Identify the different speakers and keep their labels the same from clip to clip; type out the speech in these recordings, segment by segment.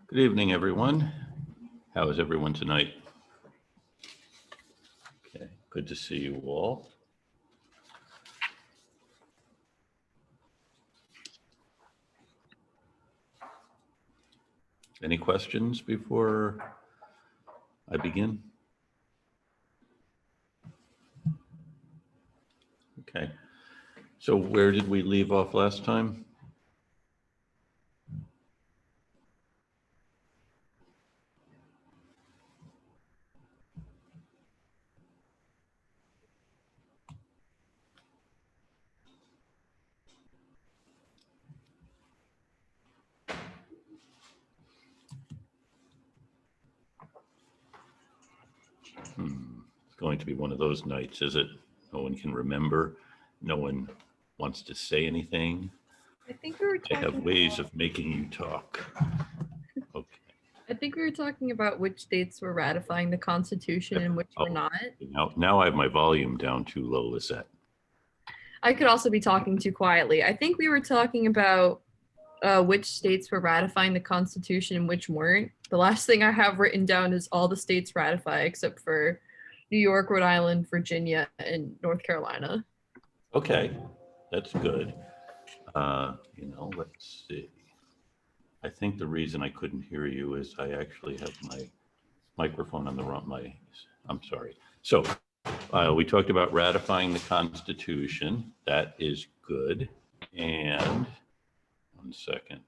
Speaker 1: Good evening, everyone. How is everyone tonight? Okay, good to see you all. Any questions before I begin? Okay, so where did we leave off last time? It's going to be one of those nights, is it? No one can remember. No one wants to say anything.
Speaker 2: I think we were
Speaker 1: They
Speaker 2: talking
Speaker 1: have ways of making you talk. Okay.
Speaker 2: I think we were talking about which states were ratifying the Constitution and which were not.
Speaker 1: Now I have my volume down too low, Lisette.
Speaker 2: I could also be talking too quietly. I think we were talking about which states were ratifying the Constitution and which weren't. The last thing I have written down is all the states ratify except for New York, Rhode Island, Virginia, and North Carolina.
Speaker 1: Okay, that's good. Let's see. I think the reason I couldn't hear you is I actually have my microphone on the wrong, I'm sorry. So we talked about ratifying the Constitution. That is good. And one second.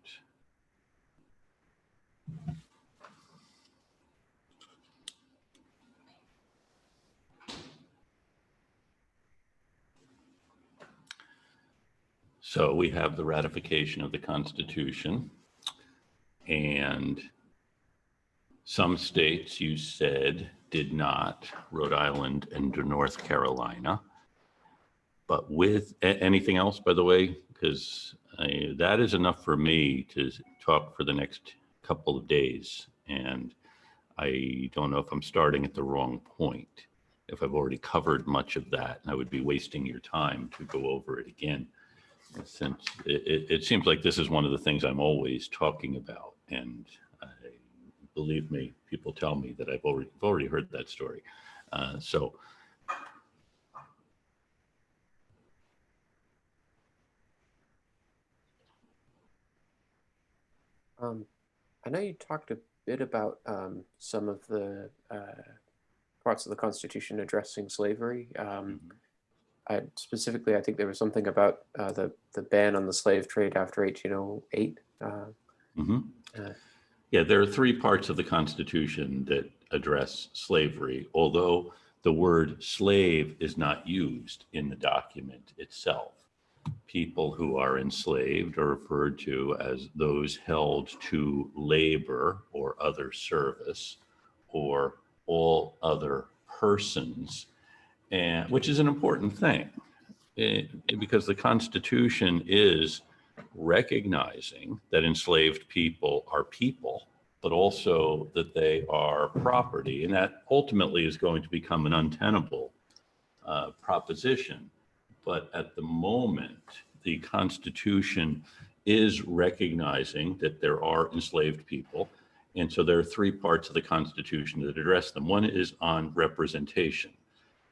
Speaker 1: So we have the ratification of the Constitution, and some states, you said, did not, Rhode Island and North Carolina. But with anything else, by the way, because that is enough for me to talk for the next couple of days. And I don't know if I'm starting at the wrong point, if I've already covered much of that, I would be wasting your time to go over it again. Since it seems like this is one of the things I'm always talking about. And believe me, people tell me that I've already heard that story.
Speaker 3: I know you talked a bit about some of the parts of the Constitution addressing slavery. Specifically, I think there was something about the ban on the slave trade after 1808.
Speaker 1: Yeah, there are three parts of the Constitution that address slavery, although the word slave is not used in the document itself. People who are enslaved are referred to as those held to labor or other service, or all other persons, and which is an important thing, because the Constitution is recognizing that enslaved people are people, but also that they are property, and that ultimately is going to become an untenable proposition. But at the moment, the Constitution is recognizing that there are enslaved people, and so there are three parts of the Constitution that address them. One is on representation,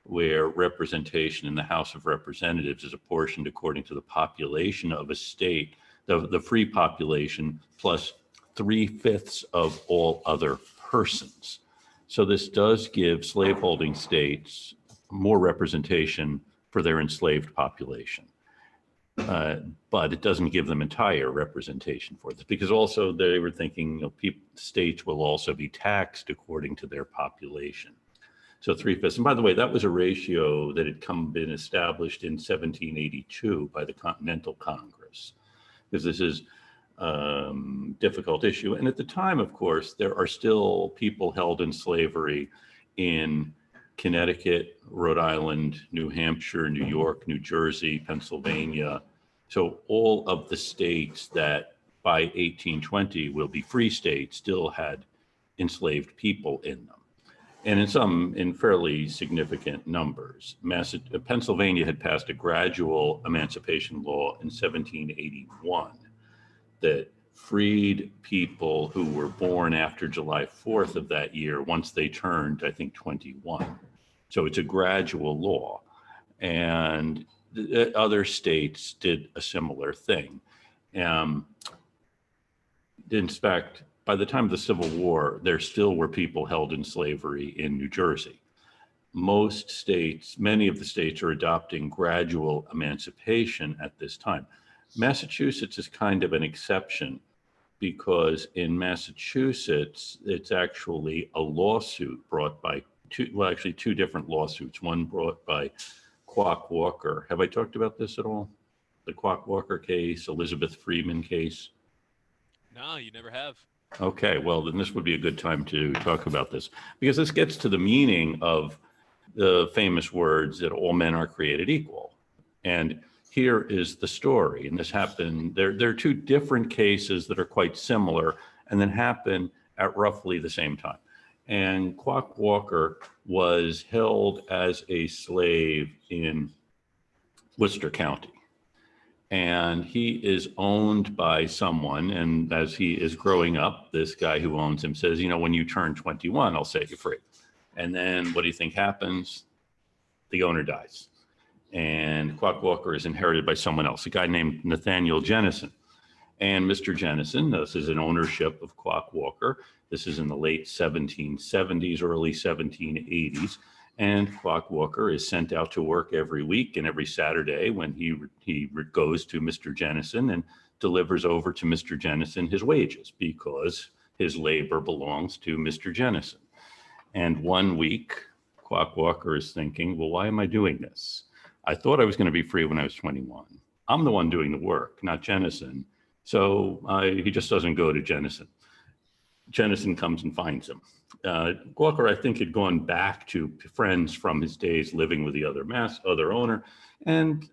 Speaker 1: where representation in the House of Representatives is apportioned according to the population of a state, the free population, plus 3/5 of all other persons. So this does give slaveholding states more representation for their enslaved population. But it doesn't give them entire representation for this, because also they were thinking, states will also be taxed according to their population. So 3/5. And by the way, that was a ratio that had been established in 1782 by the Continental Congress, because this is a difficult issue. And at the time, of course, there are still people held in slavery in Connecticut, Rhode Island, New Hampshire, New York, New Jersey, Pennsylvania. So all of the states that by 1820 will be free states still had enslaved people in them. And in fairly significant numbers. Pennsylvania had passed a gradual emancipation law in 1781 that freed people who were born after July 4th of that year once they turned, I think, 21. So it's a gradual law. And other states did a similar thing. In fact, by the time of the Civil War, there still were people held in slavery in New Jersey. Most states, many of the states are adopting gradual emancipation at this time. Massachusetts is kind of an exception because in Massachusetts, it's actually a lawsuit brought by two different lawsuits, one brought by Quock Walker. Have I talked about this at all? The Quock Walker case, Elizabeth Freeman case?
Speaker 4: No, you never have.
Speaker 1: Okay, well, then this would be a good time to talk about this because this gets to the meaning of the famous words that all men are created equal. And here is the story. And this happened, there are two different cases that are quite similar and then happen at roughly the same time. And Quock Walker was held as a slave in Worcester County. And he is owned by someone. And as he is growing up, this guy who owns him says, you know, when you turn 21, I'll set you free. And then what do you think happens? The owner dies. And Quock Walker is inherited by someone else, a guy named Nathaniel Jennison. And Mr. Jennison, this is an ownership of Quock Walker. This is in the late 1770s, early 1780s. And Quock Walker is sent out to work every week and every Saturday when he goes to Mr. Jennison and delivers over to Mr. Jennison his wages because his labor belongs to Mr. Jennison. And one week, Quock Walker is thinking, well, why am I doing this? I thought I was going to be free when I was 21. I'm the one doing the work, not Jennison. So he just doesn't go to Jennison. Jennison comes and finds him. Walker, I think, had gone back to friends from his days living with the other owner. And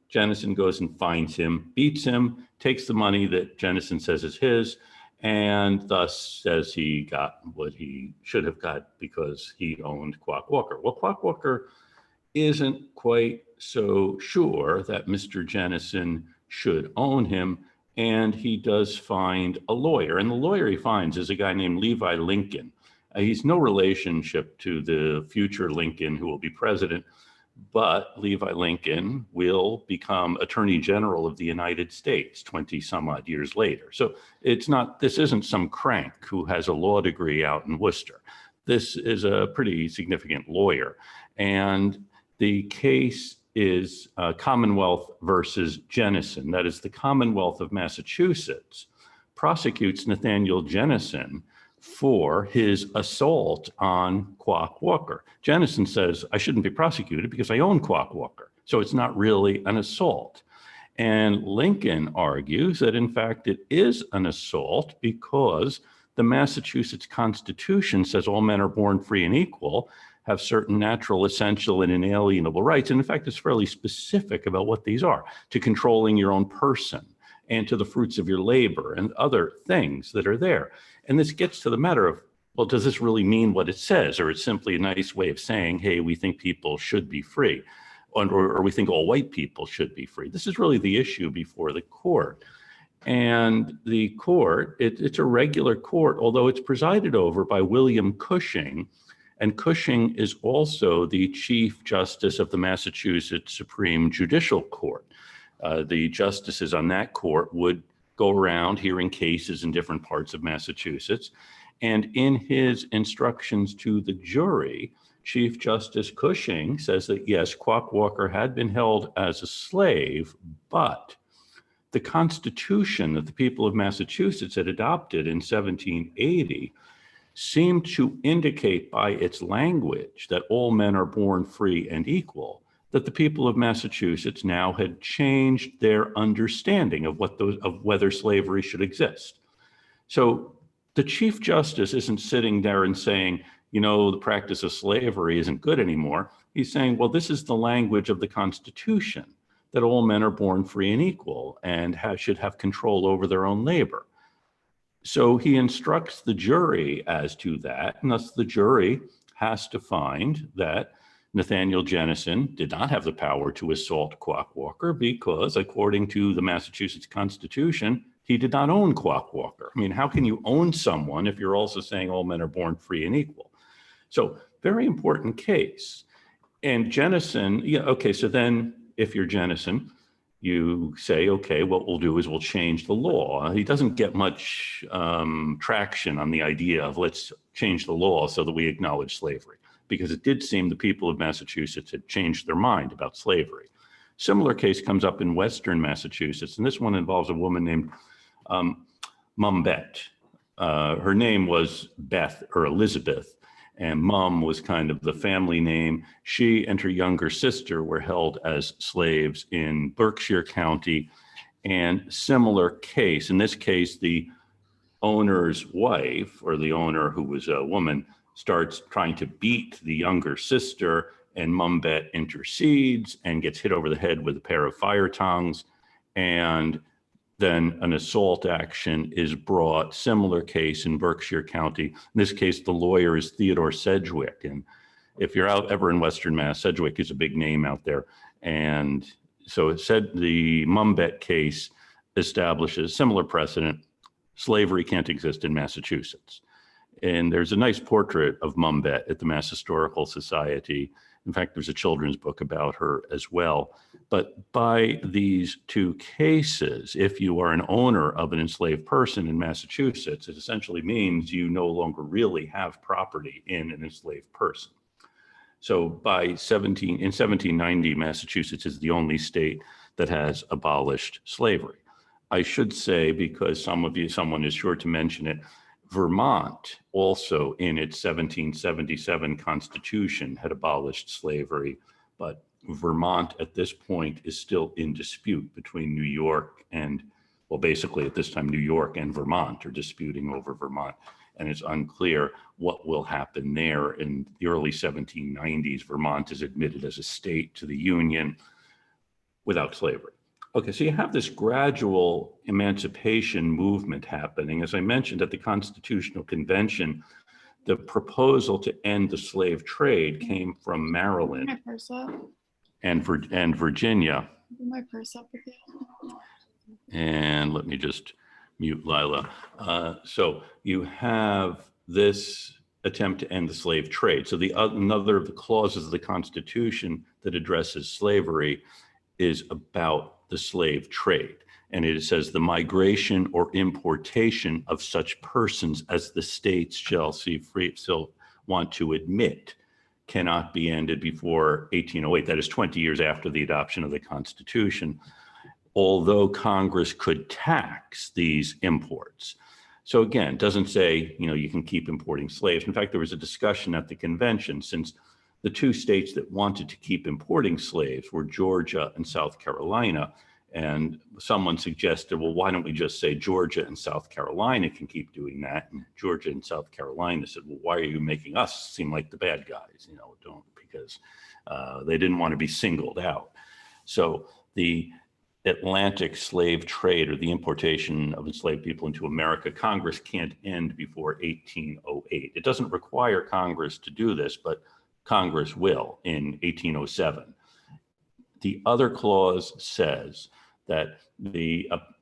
Speaker 1: Jennison goes and finds him, beats him, takes the money that Jennison says is his, and thus says he got what he should have got because he owned Quock Walker. Well, Quock Walker isn't quite so sure that Mr. Jennison should own him, and he does find a lawyer. And the lawyer he finds is a guy named Levi Lincoln. He's no relationship to the future Lincoln who will be president, but Levi Lincoln will become Attorney General of the United States 20 some odd years later. So this isn't some crank who has a law degree out in Worcester. This is a pretty significant lawyer. And the case is Commonwealth versus Jennison. That is, the Commonwealth of Massachusetts prosecutes Nathaniel Jennison for his assault on Quock Walker. Jennison says, I shouldn't be prosecuted because I own Quock Walker. So it's not really an assault. And Lincoln argues that, in fact, it is an assault because the Massachusetts Constitution says all men are born free and equal, have certain natural, essential, and inalienable rights. And in fact, it's fairly specific about what these are, to controlling your own person and to the fruits of your labor and other things that are there. And this gets to the matter of, well, does this really mean what it says? Or it's simply a nice way of saying, hey, we think people should be free, or we think all white people should be free. This is really the issue before the court. And the court, it's a regular court, although it's presided over by William Cushing. And Cushing is also the Chief Justice of the Massachusetts Supreme Judicial Court. The justices on that court would go around hearing cases in different parts of Massachusetts. And in his instructions to the jury, Chief Justice Cushing says that, yes, Quock Walker had been held as a slave, but the Constitution that the people of Massachusetts had adopted in 1780 seemed to indicate by its language that all men are born free and equal, that the people of Massachusetts now had changed their understanding of whether slavery should exist. So the Chief Justice isn't sitting there and saying, you know, the practice of slavery isn't good anymore. He's saying, well, this is the language of the Constitution, that all men are born free and equal and should have control over their own labor. So he instructs the jury as to that, and thus the jury has to find that Nathaniel Jennison did not have the power to assault Quock Walker because, according to the Massachusetts Constitution, He did not own Quack-Walker. I mean, how can you own someone if you're also saying all men are born free and equal? So very important case. And Jennison, yeah, okay, so then if you're Jennison, you say, okay, what we'll do is we'll change the law. He doesn't get much traction on the idea of let's change the law so that we acknowledge slavery, because it did seem the people of Massachusetts had changed their mind about slavery. Similar case comes up in Western Massachusetts, and this one involves a woman named Mumbet. Her name was Beth or Elizabeth, and Mum was kind of the family name. She and her younger sister were held as slaves in Berkshire County, and similar case. In this case, the owner's wife, or the owner who was a woman, starts trying to beat the younger sister, and Mumbet intercedes and gets hit over the head with a pair of fire tongs, and then an assault action is brought. Similar case in Berkshire County. In this case, the lawyer is Theodore Sedgwick. And if you're out ever in Western Mass, Sedgwick is a big name out there. And so it said the Mumbet case establishes similar precedent. Slavery can't exist in Massachusetts. And there's a nice portrait of Mumbet at the Mass Historical Society. In fact, there's a children's book about her as well. But by these two cases, if you are an owner of an enslaved person in Massachusetts, it essentially means you no longer really have property in an enslaved person. So in 1790, Massachusetts is the only state that has abolished slavery. I should say, because someone is sure to mention it, Vermont also in its 1777 Constitution had abolished slavery, but Vermont at this point is still in dispute between New York and, well, basically at this time, New York and Vermont are disputing over Vermont. And it's unclear what will happen there. In the early 1790s, Vermont is admitted as a state to the Union without slavery. Okay, so you have this gradual emancipation movement happening. As I mentioned at the Constitutional Convention, the proposal to end the slave trade came from Maryland
Speaker 5: My purse up.
Speaker 1: and Virginia.
Speaker 5: Bring my purse up with you.
Speaker 1: And let me just mute Lila. So you have this attempt to end the slave trade. So another of the clauses of the Constitution that addresses slavery is about the slave trade. And it says the migration or importation of such persons as the states shall see free, still want to admit, cannot be ended before 1808. That is 20 years after the adoption of the Constitution, although Congress could tax these imports. So again, it doesn't say, you can keep importing slaves. In fact, there was a discussion at the convention, since the two states that wanted to keep importing slaves were Georgia and South Carolina. And someone suggested, well, why don't we just say Georgia and South Carolina can keep doing that? And Georgia and South Carolina said, well, why are you making us seem like the bad guys? Because they didn't want to be singled out. So the Atlantic slave trade, or the importation of enslaved people into America, Congress can't end before 1808. It doesn't require Congress to do this, but Congress will in 1807. The other clause says that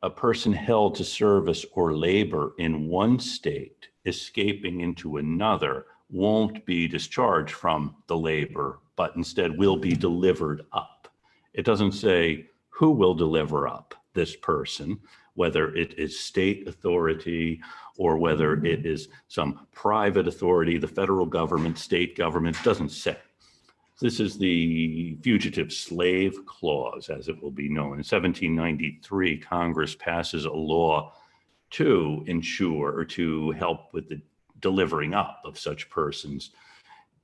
Speaker 1: a person held to service or labor in one state escaping into another won't be discharged from the labor, but instead will be delivered up. It doesn't say who will deliver up this person, whether it is state authority or whether it is some private authority, the federal government, state government, doesn't say. This is the Fugitive Slave Clause, as it will be known. In 1793, Congress passes a law to ensure or to help with the delivering up of such persons.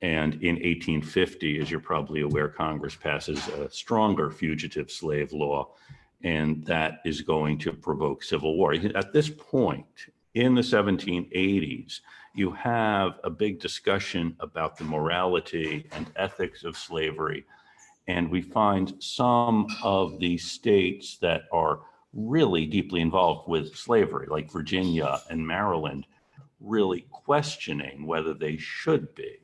Speaker 1: And in 1850, as you're probably aware, Congress passes a stronger fugitive slave law, and that is going to provoke civil war. At this point, in the 1780s, you have a big discussion about the morality and ethics of slavery. And we find some of the states that are really deeply involved with slavery, like Virginia and Maryland, really questioning whether they should be,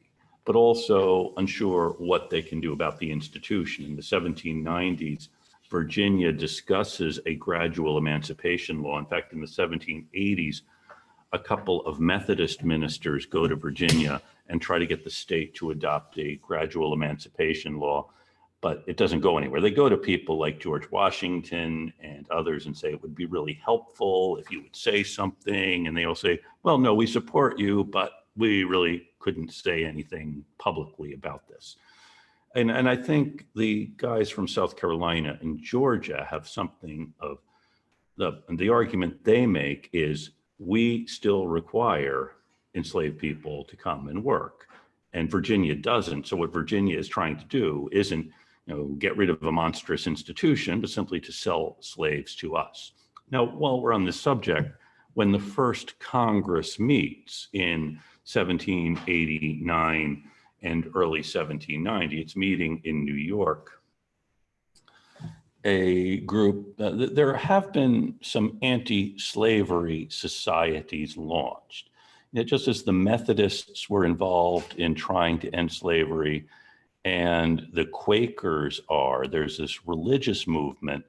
Speaker 1: but also unsure what they can do about the institution. In the 1790s, Virginia discusses a gradual emancipation law. In fact, in the 1780s, a couple of Methodist ministers go to Virginia and try to get the state to adopt a gradual emancipation law, but it doesn't go anywhere. They go to people like George Washington and others and say it would be really helpful if you would say something, and they all say, well, no, we support you, but we really couldn't say anything publicly about this. And I think the guys from South Carolina and Georgia have something of the argument they make is we still require enslaved people to come and work, and Virginia doesn't. So what Virginia is trying to do isn't, get rid of a monstrous institution, but simply to sell slaves to us. Now, while we're on this subject, when the first Congress meets in 1789 and early 1790, it's meeting in New York, a group, there have been some anti-slavery societies launched. Just as the Methodists were involved in trying to end slavery, and the Quakers there's this religious movement,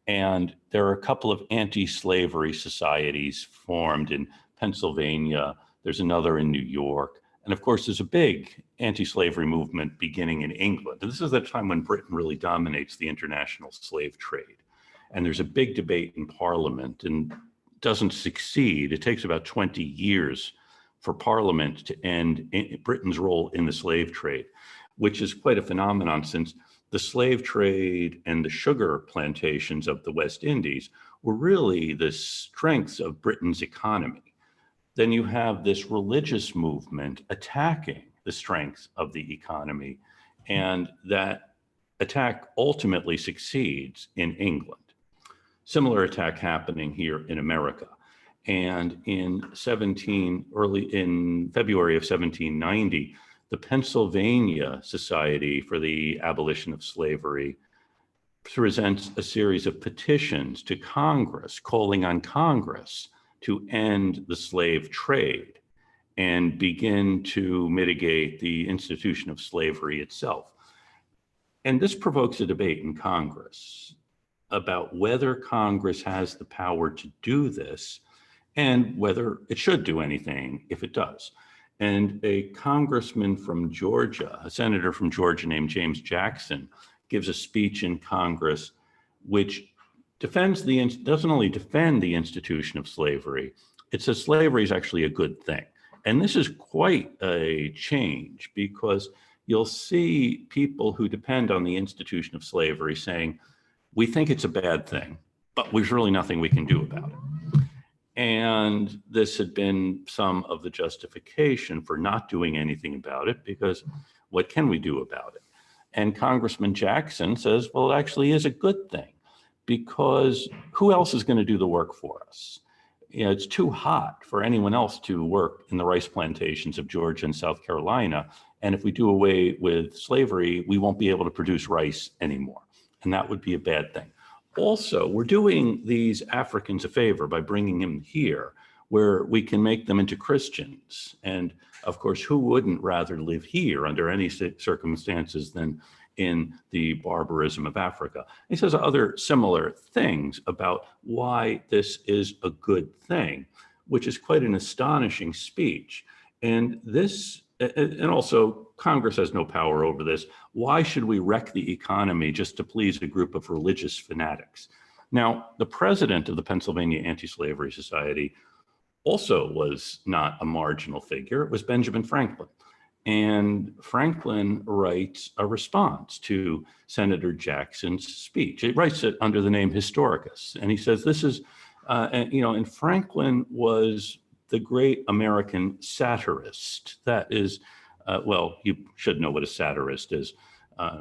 Speaker 1: and there are a couple of anti-slavery societies formed in Pennsylvania. There's another in New York. And of course, there's a big anti-slavery movement beginning in England. And this is the time when Britain really dominates the international slave trade. And there's a big debate in Parliament and doesn't succeed. It takes about 20 years for Parliament to end Britain's role in the slave trade, which is quite a phenomenon since the slave trade and the sugar plantations of the West Indies were really the strengths of Britain's economy. Then you have this religious movement attacking the strengths of the economy, and that attack ultimately succeeds in England. Similar attack happening here in America. And in February of 1790, the Pennsylvania Society for the Abolition of Slavery presents a series of petitions to Congress, calling on Congress to end the slave trade and begin to mitigate the institution of slavery itself. And this provokes a debate in Congress about whether Congress has the power to do this and whether it should do anything if it does. And a congressman from Georgia, a senator from Georgia named James Jackson, gives a speech in Congress which doesn't only defend the institution of slavery, it says slavery is actually a good thing. And this is quite a change, because you'll see people who depend on the institution of slavery saying, we think it's a bad thing, but there's really nothing we can do about it. And this had been some of the justification for not doing anything about it, because what can we do about it? And Congressman Jackson says, well, it actually is a good thing, because who else is going to do the work for us? It's too hot for anyone else to work in the rice plantations of Georgia and South Carolina. And if we do away with slavery, we won't be able to produce rice anymore. And that would be a bad thing. Also, we're doing these Africans a favor by bringing them here, where we can make them into Christians. And of course, who wouldn't rather live here under any circumstances than in the barbarism of Africa? He says other similar things about why this is a good thing, which is quite an astonishing speech. And also Congress has no power over this. Why should we wreck the economy just to please a group of religious fanatics? Now, the president of the Pennsylvania Anti-Slavery Society also was not a marginal figure. It was Benjamin Franklin. And Franklin writes a response to Senator Jackson's speech. He writes it under the name Historicus. And he says, this is, and Franklin was the great American satirist. That is, well, you should know what a satirist is.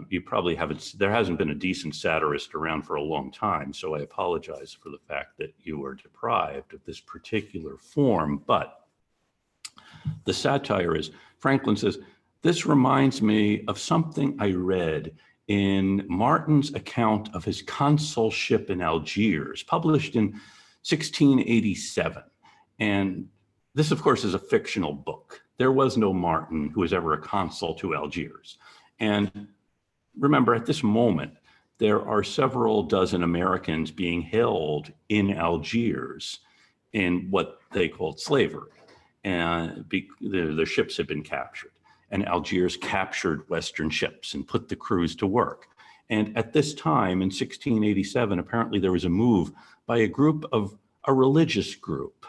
Speaker 1: You probably haven't, there hasn't been a decent satirist around for a long time. So I apologize for the fact that you were deprived of this particular form. But the satire is, Franklin says, this reminds me of something I read in Martin's account of his consulship in Algiers, published in 1687. And this, of course, is a fictional book. There was no Martin who was ever a consul to Algiers. And remember, at this moment, there are several dozen Americans being held in Algiers in what they called slavery. And the ships had been captured. And Algiers captured Western ships and put the crews to work. And at this time, in 1687, apparently there was a move by a religious group,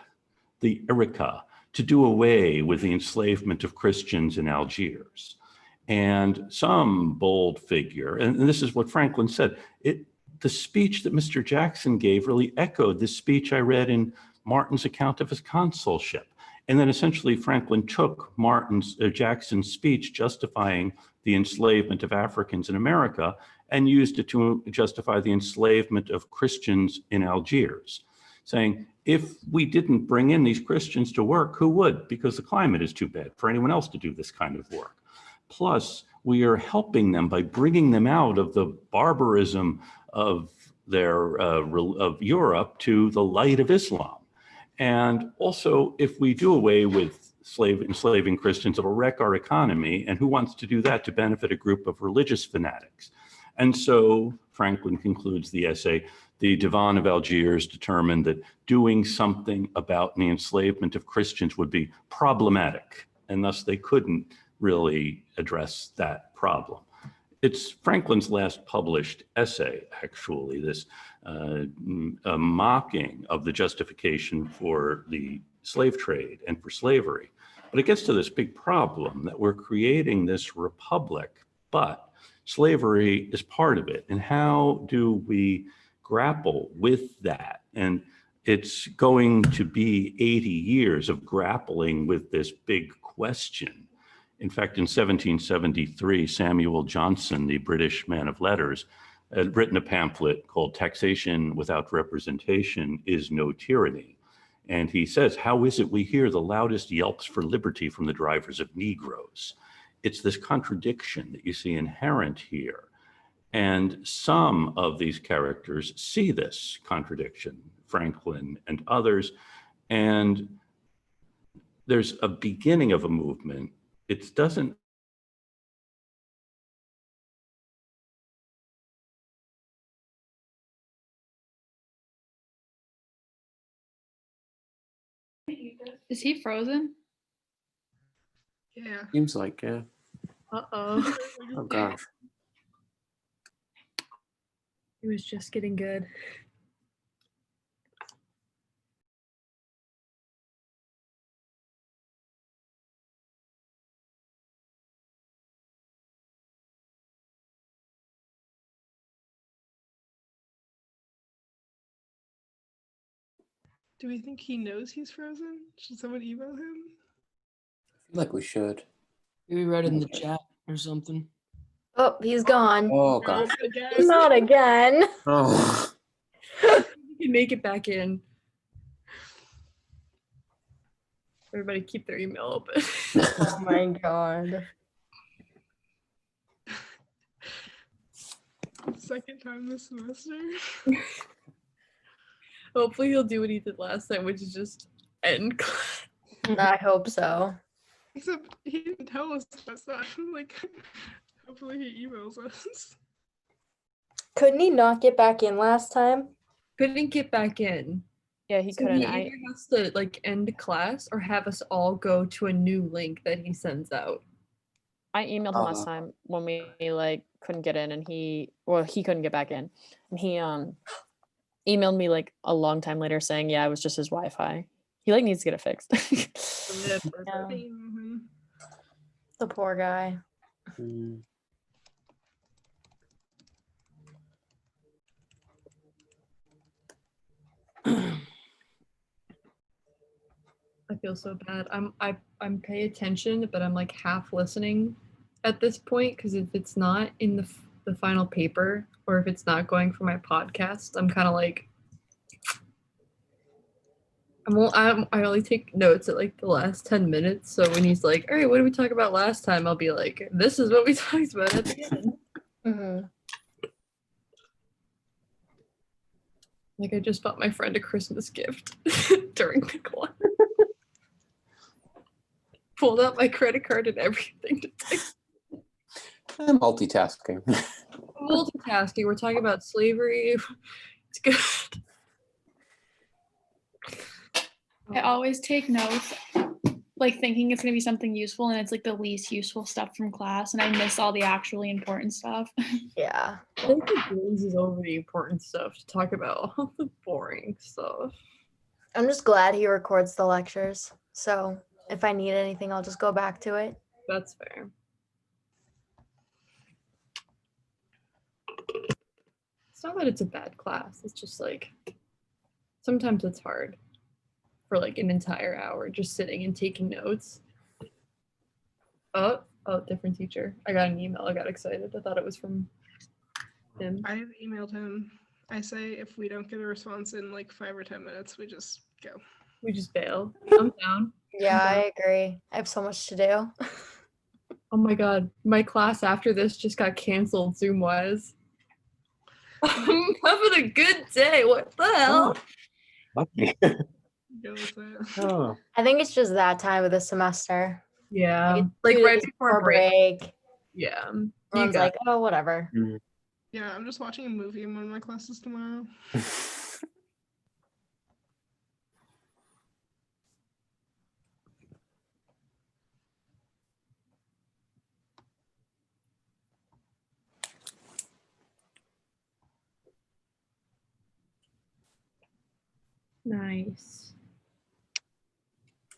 Speaker 1: the Irika, to do away with the enslavement of Christians in Algiers. And some bold figure, and this is what Franklin said, the speech that Mr. Jackson gave really echoed the speech I read in Martin's account of his consulship. And then essentially Franklin took Jackson's speech justifying the enslavement of Africans in America and used it to justify the enslavement of Christians in Algiers, saying, if we didn't bring in these Christians to work, who would? Because the climate is too bad for anyone else to do this kind of work. Plus, we are helping them by bringing them out of the barbarism of of Europe to the light of Islam. And also, if we do away with enslaving Christians, it'll wreck our economy. And who wants to do that to benefit a group of religious fanatics? And so Franklin concludes the essay, the Divan of Algiers determined that doing something about the enslavement of Christians would be problematic, and thus they couldn't really address that problem. It's Franklin's last published essay, actually, this mocking of the justification for the slave trade and for slavery. But it gets to this big problem that we're creating this republic, but slavery is part of it. And how do we grapple with that? And it's going to be 80 years of grappling with this big question. In fact, in 1773, Samuel Johnson, the British man of letters, had written a pamphlet called Taxation Without Representation is No Tyranny. And he says, how is it we hear the loudest yelps for liberty from the drivers of Negroes? It's this contradiction that you see inherent here. And some of these characters see this contradiction, Franklin and others, and there's a beginning of a movement. It doesn't.
Speaker 5: Is he frozen?
Speaker 6: Yeah.
Speaker 3: Seems like, yeah.
Speaker 2: Uh-oh.
Speaker 3: Oh gosh.
Speaker 2: It was just getting good.
Speaker 6: Do we think he knows he's frozen? Should someone email him?
Speaker 3: I feel like we should.
Speaker 7: Maybe write it in the chat or something.
Speaker 8: Oh, he's gone.
Speaker 3: Oh gosh.
Speaker 6: Again.
Speaker 8: Not again.
Speaker 3: Oh.
Speaker 2: You can make it back in. Everybody keep their email open.
Speaker 8: Oh my god.
Speaker 6: Second time this semester.
Speaker 2: Hopefully he'll do what he did last time, which is just end class.
Speaker 8: I hope so.
Speaker 6: Except he didn't tell us that stuff. Like, hopefully he emails us.
Speaker 8: Couldn't he not get back in last time?
Speaker 2: Couldn't get back in.
Speaker 5: Yeah, he
Speaker 2: So
Speaker 5: couldn't.
Speaker 2: he either has to like end class or have us all go to a new link that he sends out.
Speaker 5: I emailed him last time when we like couldn't get in, and he couldn't get back in, and he emailed me like a long time later saying, yeah, it was just his Wi-Fi. He like needs to get it fixed.
Speaker 8: Yeah.
Speaker 6: Mhm.
Speaker 8: The poor guy.
Speaker 3: Mm.
Speaker 2: I feel so bad. I'm pay attention, but I'm like half listening at this point because if it's not in the final paper or if it's not going for my podcast, I'm kind of like I only take notes at like the last 10 minutes. So when he's like, "All right, what did we talk about last time?" I'll be like, "This is what we talked about at the end."
Speaker 8: Mm-hmm.
Speaker 2: Like I just bought my friend a Christmas gift during the class. Pulled out my credit card and everything to pay.
Speaker 3: Multitasking.
Speaker 2: Multitasking. multitasking. We're talking about slavery. It's good.
Speaker 9: I always take notes, like thinking it's gonna be something useful, and it's like the least useful stuff from class, and I miss all the actually important stuff.
Speaker 8: Yeah.
Speaker 2: I think it glazes over the important stuff to talk about all the boring stuff.
Speaker 8: I'm just glad he records the lectures. So if I need anything, I'll just go back to it.
Speaker 2: That's fair. It's not that it's a bad class. It's just like sometimes it's hard for like an entire hour just sitting and taking notes. Oh, different teacher. I got an email. I got excited. I thought it was from him.
Speaker 6: I've emailed him. I say if we don't get a response in like 5 or 10 minutes, we just go.
Speaker 2: We just bailed. I'm down.
Speaker 8: Yeah, I agree. I have so much to do.
Speaker 2: Oh my god, my class after this just got canceled Zoom-wise. I'm having a good day. What the hell?
Speaker 3: Lucky.
Speaker 6: Go with it.
Speaker 3: Oh.
Speaker 8: I think it's just that time of the semester.
Speaker 2: Yeah,
Speaker 8: It's
Speaker 2: like
Speaker 8: 2
Speaker 2: right
Speaker 8: days
Speaker 2: before break. Yeah, you
Speaker 8: Everyone's
Speaker 2: got
Speaker 8: like, oh, whatever.
Speaker 6: Yeah, I'm just watching a movie in one of my classes tomorrow.
Speaker 2: nice.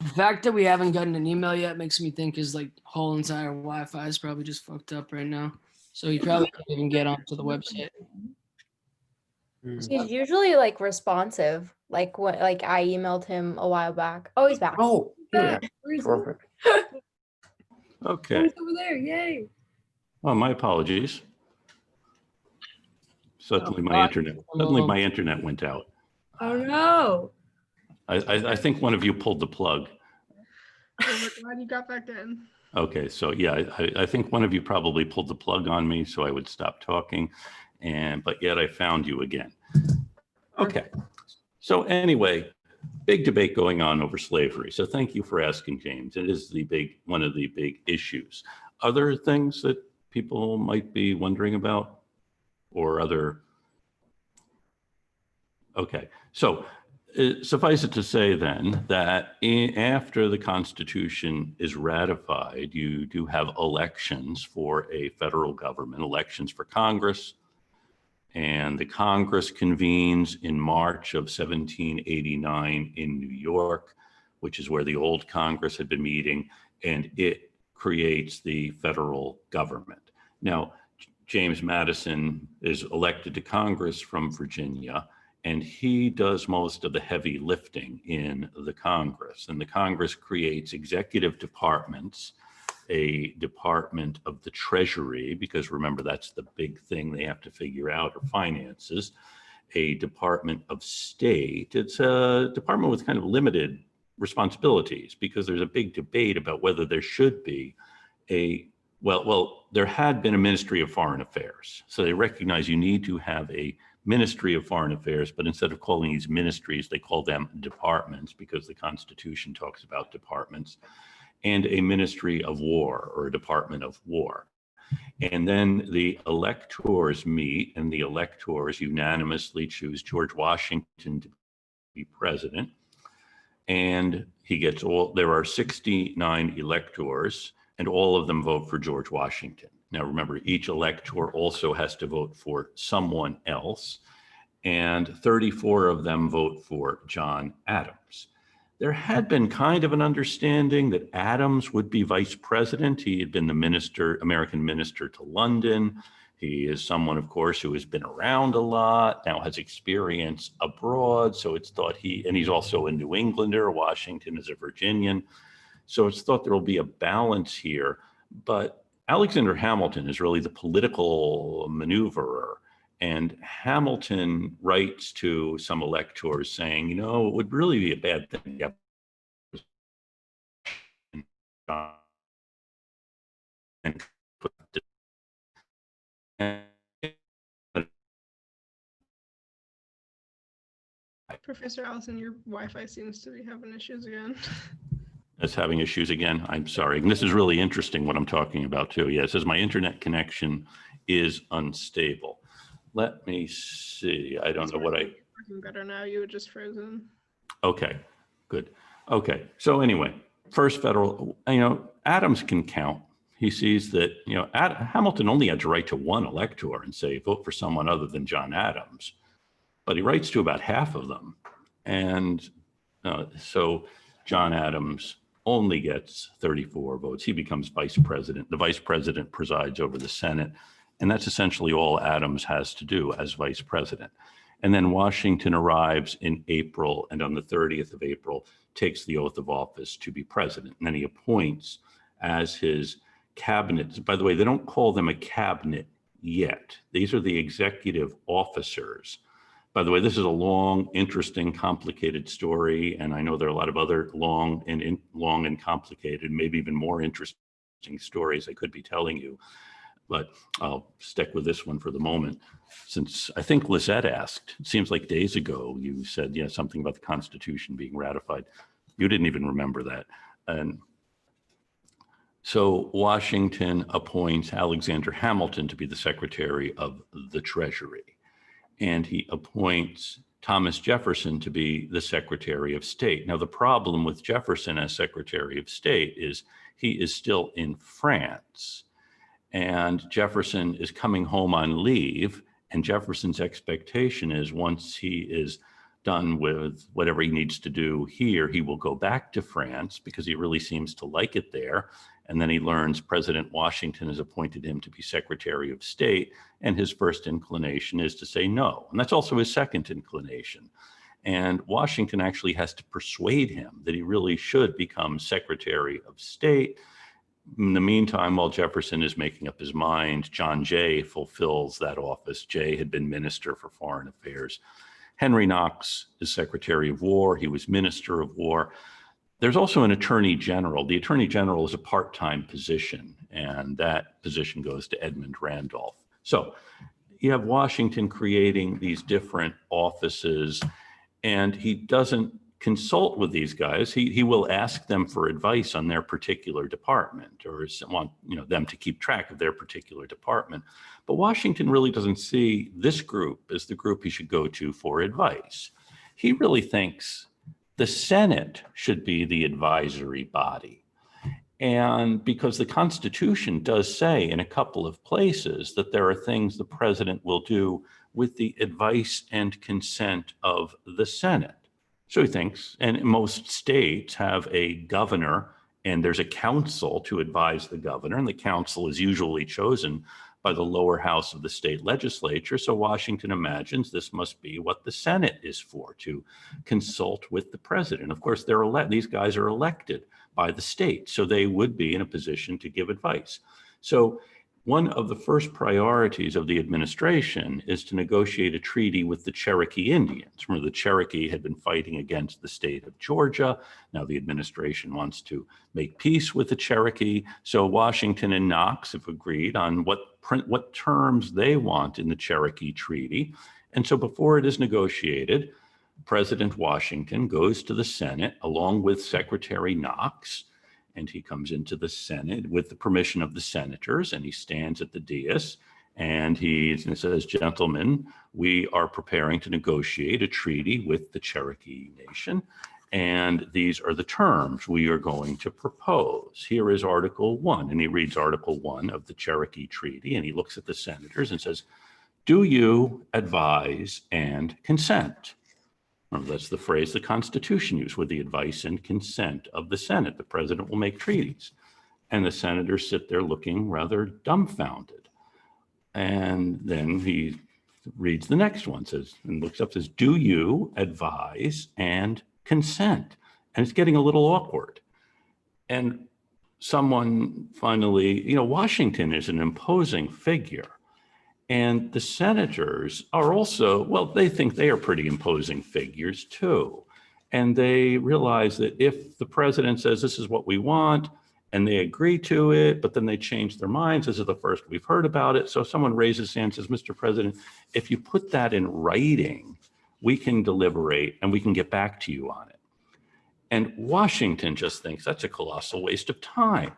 Speaker 7: The fact that we haven't gotten an email yet makes me think his like whole entire Wi-Fi is probably just fucked up right now. So he probably can't even get onto the website.
Speaker 8: He's usually like responsive. Like what? Like I emailed him a while back. Oh, he's back.
Speaker 3: Oh, yeah.
Speaker 2: Where's he?
Speaker 3: Perfect.
Speaker 1: Okay.
Speaker 2: He's over there. Yay.
Speaker 1: Oh, my apologies. Suddenly my internet went out.
Speaker 2: Oh no.
Speaker 1: I think one of you pulled the plug.
Speaker 6: So we're glad you got back in.
Speaker 1: Okay, so yeah, I think one of you probably pulled the plug on me so I would stop talking, but yet I found you again. Okay, so anyway, big debate going on over slavery. So thank you for asking, James. It is one of the big issues. Other things that people might be wondering about or other? Okay, so suffice it to say then that after the Constitution is ratified, you do have elections for a federal government, elections for Congress, and the Congress convenes in March of 1789 in New York, which is where the old Congress had been meeting, and it creates the federal government. Now, James Madison is elected to Congress from Virginia, and he does most of the heavy lifting in the Congress. And the Congress creates executive departments, a department of the Treasury, because remember, that's the big thing they have to figure out, or finances, a Department of State. It's a department with kind of limited responsibilities, because there's a big debate about whether there should be there had been a Ministry of Foreign Affairs. So they recognize you need to have a Ministry of Foreign Affairs, but instead of calling these ministries, they call them departments, because the Constitution talks about departments, and a Ministry of War, or a Department of War. And then the electors meet, and the electors unanimously choose George Washington to be president. And there are 69 electors, and all of them vote for George Washington. Now, remember, each elector also has to vote for someone else, and 34 of them vote for John Adams. There had been kind of an understanding that Adams would be vice president. He had been the American minister to London. He is someone, of course, who has been around a lot, now has experience abroad. So it's thought and he's also a New Englander. Washington is a Virginian. So it's thought there will be a balance here. But Alexander Hamilton is really the political maneuverer. And Hamilton writes to some electors saying, it would really be a bad thing to
Speaker 6: Professor Allison, your Wi-Fi seems to be having issues again.
Speaker 1: It's having issues again. I'm sorry. And this is really interesting what I'm talking about too. Yeah, it says my internet connection is unstable. let me see. I don't know what I,
Speaker 6: Working better now. You were just frozen.
Speaker 1: okay, good. Okay, so anyway, first federal, Adams can count. He sees that, Hamilton only had to write to one elector and say, vote for someone other than John Adams. But he writes to about half of them. And so John Adams only gets 34 votes. He becomes vice president. The vice president presides over the Senate. And that's essentially all Adams has to do as vice president. And then Washington arrives in April, and on the 30th of April, takes the oath of office to be president. And then he appoints as his cabinet. By the way, they don't call them a cabinet yet. These are the executive officers. By the way, this is a long, interesting, complicated story, and I know there are a lot of other long and complicated, maybe even more interesting stories I could be telling you, but I'll stick with this one for the moment. Since I think Lizette asked, it seems like days ago, you said, yeah, something about the Constitution being ratified. You didn't even remember that. And so Washington appoints Alexander Hamilton to be the Secretary of the Treasury. And he appoints Thomas Jefferson to be the Secretary of State. Now, the problem with Jefferson as Secretary of State is he is still in France, and Jefferson is coming home on leave, and Jefferson's expectation is once he is done with whatever he needs to do here, he will go back to France because he really seems to like it there. And then he learns President Washington has appointed him to be Secretary of State, and his first inclination is to say no. And that's also his second inclination. And Washington actually has to persuade him that he really should become Secretary of State. In the meantime, while Jefferson is making up his mind, John Jay fulfills that office. Jay had been Minister for Foreign Affairs. Henry Knox is Secretary of War. He was Minister of War. There's also an Attorney General. The Attorney General is a part-time position, and that position goes to Edmund Randolph. So you have Washington creating these different offices, and he doesn't consult with these guys. He will ask them for advice on their particular department, or want them to keep track of their particular department. But Washington really doesn't see this group as the group he should go to for advice. He really thinks the Senate should be the advisory body. And because the Constitution does say in a couple of places that there are things the president will do with the advice and consent of the Senate. So he thinks, and most states have a governor, and there's a council to advise the governor, and the council is usually chosen by the lower house of the state legislature. So Washington imagines this must be what the Senate is for, to consult with the president. Of course, these guys are elected by the state, so they would be in a position to give advice. So one of the first priorities of the administration is to negotiate a treaty with the Cherokee Indians. Remember, the Cherokee had been fighting against the state of Georgia. Now the administration wants to make peace with the Cherokee. So Washington and Knox have agreed on what terms they want in the Cherokee Treaty. And so before it is negotiated, President Washington goes to the Senate along with Secretary Knox, and he comes into the Senate with the permission of the senators, and he stands at the dais, and he says, gentlemen, we are preparing to negotiate a treaty with the Cherokee Nation, and these are the terms we are going to propose. Here is Article 1, and he reads Article 1 of the Cherokee Treaty, and he looks at the senators and says, do you advise and consent? That's the phrase the Constitution used, with the advice and consent of the Senate. The president will make treaties. And the senators sit there looking rather dumbfounded. And then he reads the next one, and looks up, says, do you advise and consent? And it's getting a little awkward. And someone finally, Washington is an imposing figure. And the senators are also, well, they think they are pretty imposing figures too. And they realize that if the president says this is what we want, and they agree to it, but then they change their minds, this is the first we've heard about it. So someone raises his hand and says, Mr. President, if you put that in writing, we can deliberate and we can get back to you on it. And Washington just thinks that's a colossal waste of time,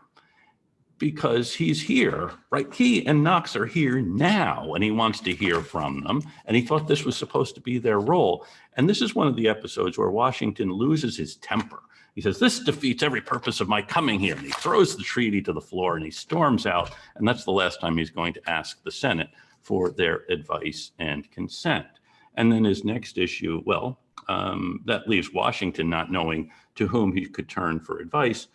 Speaker 1: because he's here, right? He and Knox are here now, and he wants to hear from them. And he thought this was supposed to be their role. And this is one of the episodes where Washington loses his temper. He says, "This defeats every purpose of my coming here." And he throws the treaty to the floor and he storms out. And that's the last time he's going to ask the Senate for their advice and consent. And then his next issue, well, that leaves Washington not knowing to whom he could turn for advice.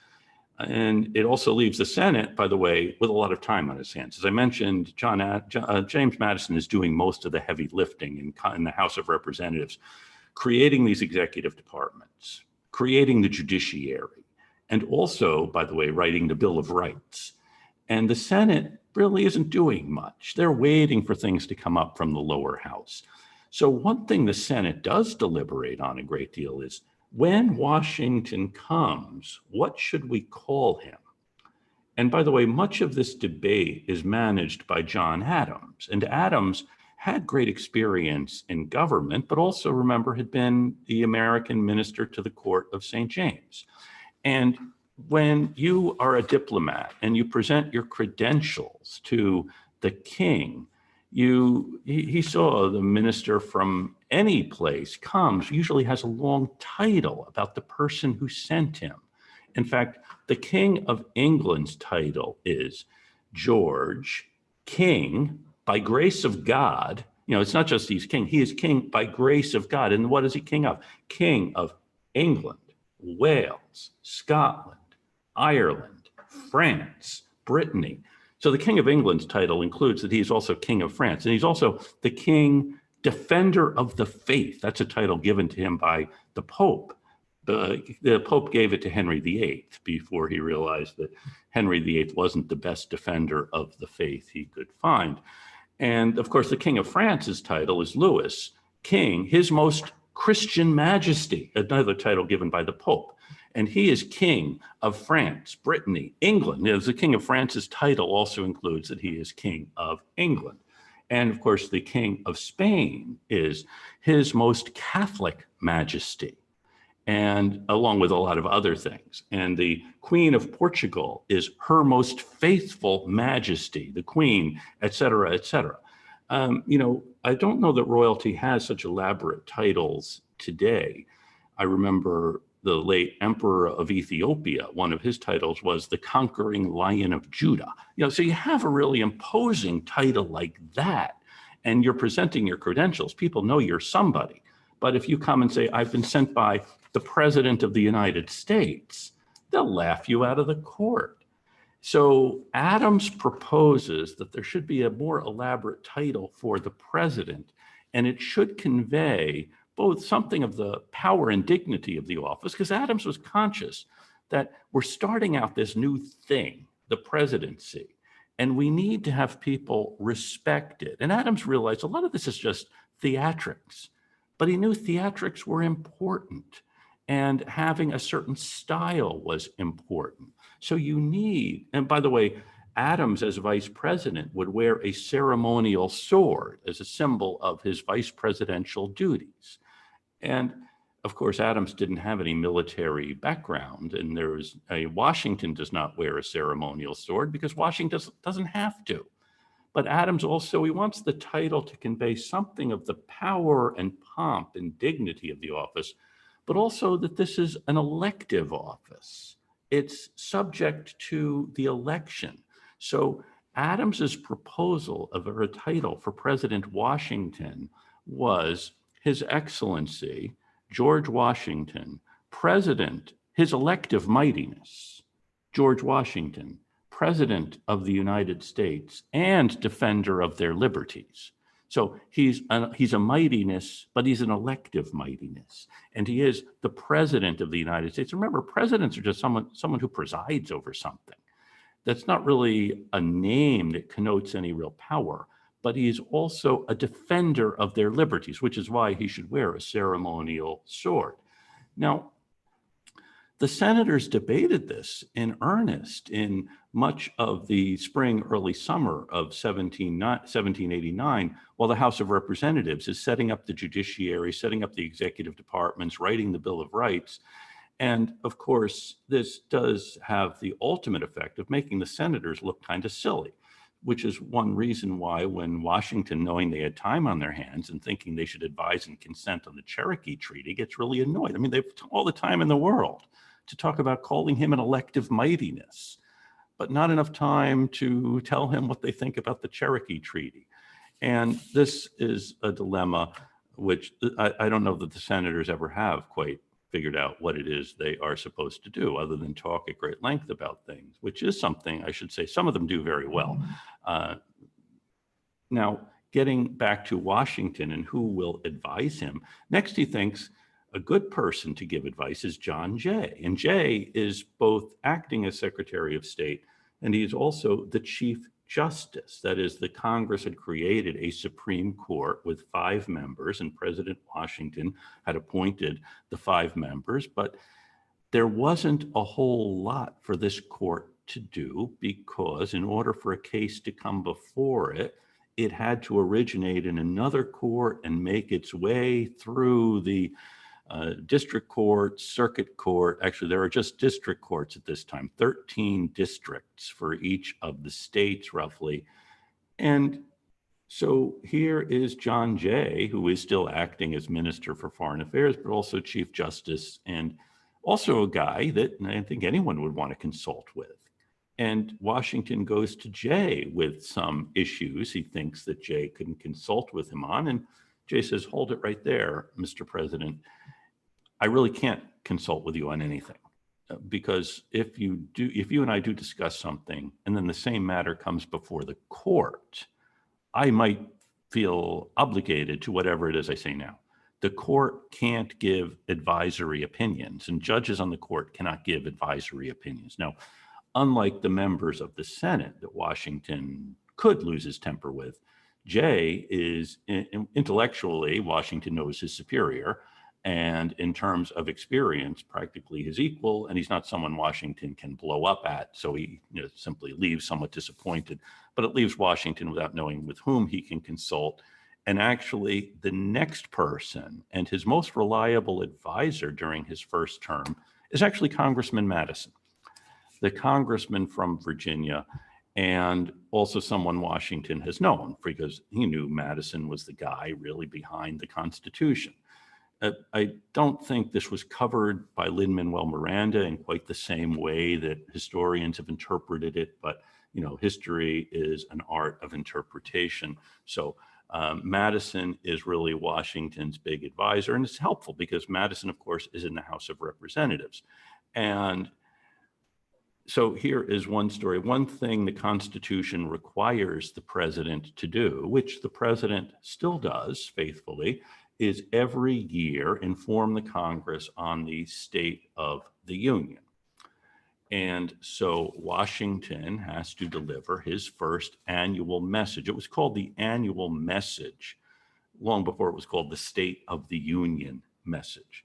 Speaker 1: And it also leaves the Senate, by the way, with a lot of time on his hands. As I mentioned, James Madison is doing most of the heavy lifting in the House of Representatives, creating these executive departments, creating the judiciary, and also, by the way, writing the Bill of Rights. And the Senate really isn't doing much. They're waiting for things to come up from the lower house. So one thing the Senate does deliberate on a great deal is, when Washington comes, what should we call him? And by the way, much of this debate is managed by John Adams. And Adams had great experience in government, but also, remember, had been the American minister to the court of St. James. And when you are a diplomat and you present your credentials to the king, he saw the minister from any place comes, usually has a long title about the person who sent him. In fact, the King of England's title is George, King, by grace of God. You know, it's not just he's king, he is king by grace of God. And what is he king of? King of England, Wales, Scotland, Ireland, France, Brittany. So the King of England's title includes that he's also King of France, and he's also the King Defender of the Faith. That's a title given to him by the Pope. The Pope gave it to Henry VIII before he realized that Henry VIII wasn't the best defender of the faith he could find. And of course, the King of France's title is Louis, King, His Most Christian Majesty, another title given by the Pope. And he is King of France, Brittany, England. The King of France's title also includes that he is King of England. And of course, the King of Spain is His Most Catholic Majesty, and along with a lot of other things. And the Queen of Portugal is Her Most Faithful Majesty, the Queen, et cetera, et cetera. I don't know that royalty has such elaborate titles today. I remember the late Emperor of Ethiopia, one of his titles was the Conquering Lion of Judah. So you have a really imposing title like that, and you're presenting your credentials. People know you're somebody. But if you come and say, "I've been sent by the President of the United States," they'll laugh you out of the court. So Adams proposes that there should be a more elaborate title for the president, and it should convey both something of the power and dignity of the office, because Adams was conscious that we're starting out this new thing, the presidency, and we need to have people respect it. And Adams realized a lot of this is just theatrics, but he knew theatrics were important, and having a certain style was important. So you need, and by the way, Adams as vice president would wear a ceremonial sword as a symbol of his vice presidential duties. And of course, Adams didn't have any military background, and Washington does not wear a ceremonial sword because Washington doesn't have to. But Adams also, he wants the title to convey something of the power and pomp and dignity of the office, but also that this is an elective office. It's subject to the election. So Adams's proposal of a title for President Washington was His Excellency, George Washington, President, his elective Mightiness, George Washington, President of the United States and Defender of their Liberties. So he's a Mightiness, but he's an elective Mightiness. And he is the President of the United States. Remember, presidents are just someone who presides over something. That's not really a name that connotes any real power, but he is also a defender of their liberties, which is why he should wear a ceremonial sword. Now, the senators debated this in earnest in much of the spring, early summer of 1789, while the House of Representatives is setting up the judiciary, setting up the executive departments, writing the Bill of Rights. And of course, this does have the ultimate effect of making the senators look kind of silly, which is one reason why when Washington, knowing they had time on their hands and thinking they should advise and consent on the Cherokee Treaty, gets really annoyed. I mean, they've all the time in the world to talk about calling him an elective mightiness, but not enough time to tell him what they think about the Cherokee Treaty. And this is a dilemma which I don't know that the senators ever have quite figured out what it is they are supposed to do other than talk at great length about things, which is something I should say some of them do very well. Now, getting back to Washington and who will advise him, next he thinks a good person to give advice is John Jay. And Jay is both acting as Secretary of State and he's also the Chief Justice. That is, the Congress had created a Supreme Court with 5 members, and President Washington had appointed the 5 members, but there wasn't a whole lot for this court to do because in order for a case to come before it, it had to originate in another court and make its way through the district court, circuit court. Actually, there are just district courts at this time, 13 districts for each of the states roughly. And so here is John Jay, who is still acting as Minister for Foreign Affairs, but also Chief Justice, and also a guy that I think anyone would want to consult with. And Washington goes to Jay with some issues he thinks that Jay couldn't consult with him on. And Jay says, hold it right there, Mr. President. I really can't consult with you on anything because if you and I do discuss something and then the same matter comes before the court, I might feel obligated to whatever it is I say now. The court can't give advisory opinions and judges on the court cannot give advisory opinions. Now, unlike the members of the Senate that Washington could lose his temper with, Jay is intellectually, Washington knows his superior, and in terms of experience, practically his equal, and he's not someone Washington can blow up at, so he simply leaves somewhat disappointed, but it leaves Washington without knowing with whom he can consult. And actually, the next person and his most reliable advisor during his first term is actually Congressman Madison, the congressman from Virginia, and also someone Washington has known because he knew Madison was the guy really behind the Constitution. I don't think this was covered by Lin-Manuel Miranda in quite the same way that historians have interpreted it, but history is an art of interpretation. So Madison is really Washington's big advisor, and it's helpful because Madison, of course, is in the House of Representatives. And so here is one story. One thing the Constitution requires the president to do, which the president still does faithfully, is every year inform the Congress on the state of the Union. And so Washington has to deliver his first annual message. It was called the annual message long before it was called the State of the Union message.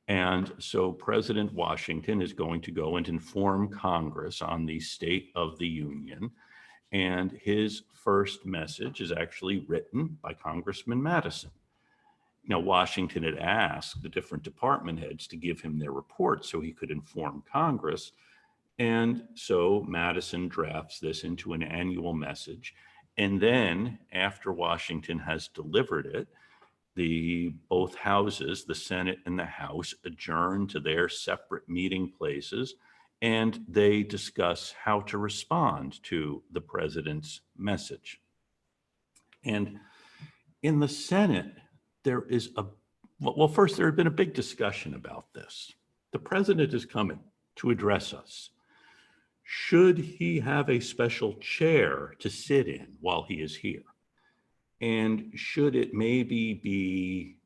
Speaker 1: And so President Washington is going to go and inform Congress on the state of the Union. And his first message is actually written by Congressman Madison. Now, Washington had asked the different department heads to give him their report so he could inform Congress. And so Madison drafts this into an annual message. And then after Washington has delivered it, both houses, the Senate and the House, adjourn to their separate meeting places, and they discuss how to respond to the president's message. And in the Senate, there is first, there had been a big discussion about this. The president is coming to address us. Should he have a special chair to sit in while he is here? And should it maybe be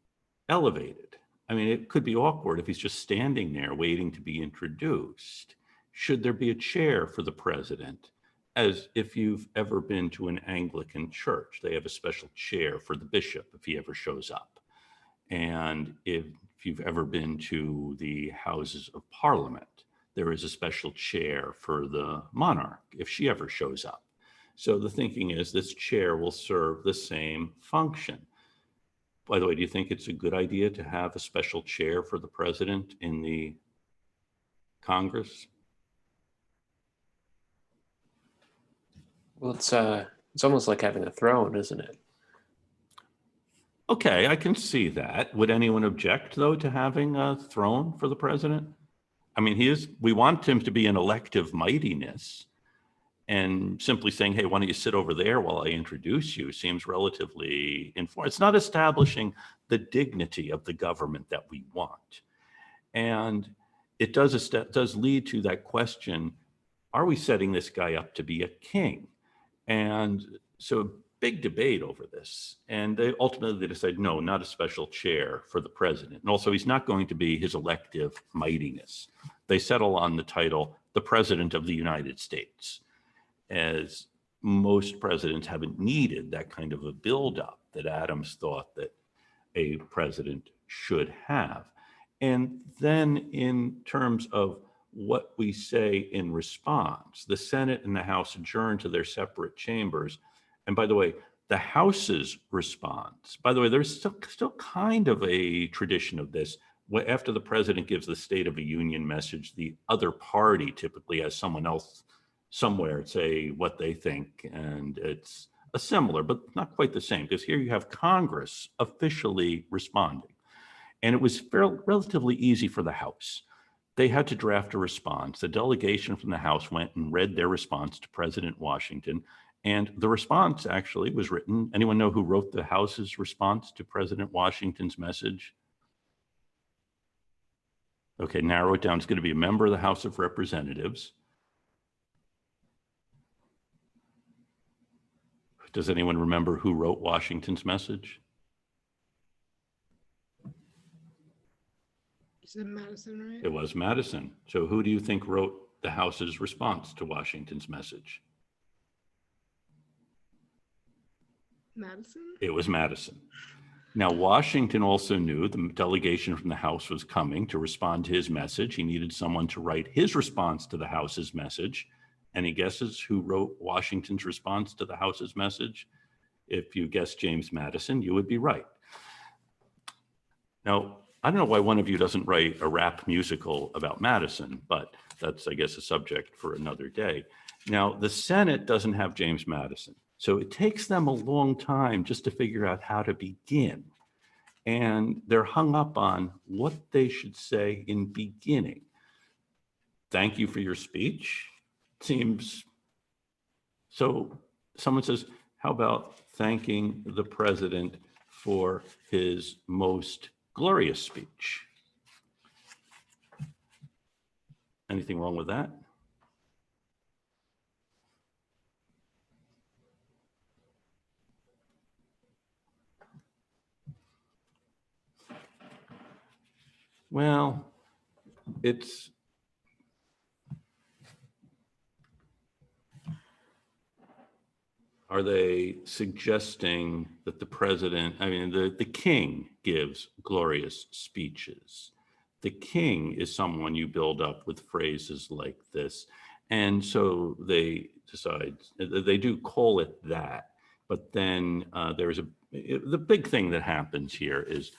Speaker 1: elevated? I mean, it could be awkward if he's just standing there waiting to be introduced. Should there be a chair for the president? As if you've ever been to an Anglican church, they have a special chair for the bishop if he ever shows up. And if you've ever been to the Houses of Parliament, there is a special chair for the monarch if she ever shows up. So the thinking is this chair will serve the same function. By the way, do you think it's a good idea to have a special chair for the president in the Congress?
Speaker 3: Well, it's almost like having a throne, isn't it?
Speaker 1: Okay, I can see that. Would anyone object, though, to having a throne for the president? I mean, we want him to be an elective mightiness, and simply saying, hey, why don't you sit over there while I introduce you seems relatively informal. It's not establishing the dignity of the government that we want. And it does lead to that question, are we setting this guy up to be a king? And so big debate over this. And they ultimately decide, no, not a special chair for the president. And also, he's not going to be his elective mightiness. They settle on the title, the President of the United States, as most presidents haven't needed that kind of a buildup that Adams thought that a president should have. And then in terms of what we say in response, the Senate and the House adjourn to their separate chambers. And by the way, the House's response, by the way, there's still kind of a tradition of this. After the president gives the State of the Union message, the other party typically has someone else somewhere say what they think. And it's a similar, but not quite the same, because here you have Congress officially responding. And it was relatively easy for the House. They had to draft a response. The delegation from the House went and read their response to President Washington. And the response actually was written. Anyone know who wrote the House's response to President Washington's message? Okay, narrow it down. It's going to be a member of the House of Representatives. Does anyone remember who wrote Washington's message?
Speaker 6: Is it Madison, right?
Speaker 1: It was Madison. So who do you think wrote the House's response to Washington's message?
Speaker 6: Madison?
Speaker 1: It was Madison. Now, Washington also knew the delegation from the House was coming to respond to his message. He needed someone to write his response to the House's message. Any guesses who wrote Washington's response to the House's message? If you guessed James Madison, you would be right. Now, I don't know why one of you doesn't write a rap musical about Madison, but that's, I guess, a subject for another day. Now, the Senate doesn't have James Madison, so it takes them a long time just to figure out how to begin. And they're hung up on what they should say in beginning. Thank you for your speech. Seems so. Someone says, how about thanking the president for his most glorious speech? Anything wrong with that? Well, it's are they suggesting that the president, I mean, the king gives glorious speeches. The king is someone you build up with phrases like this. And so they decide, they do call it that. But then the big thing that happens here is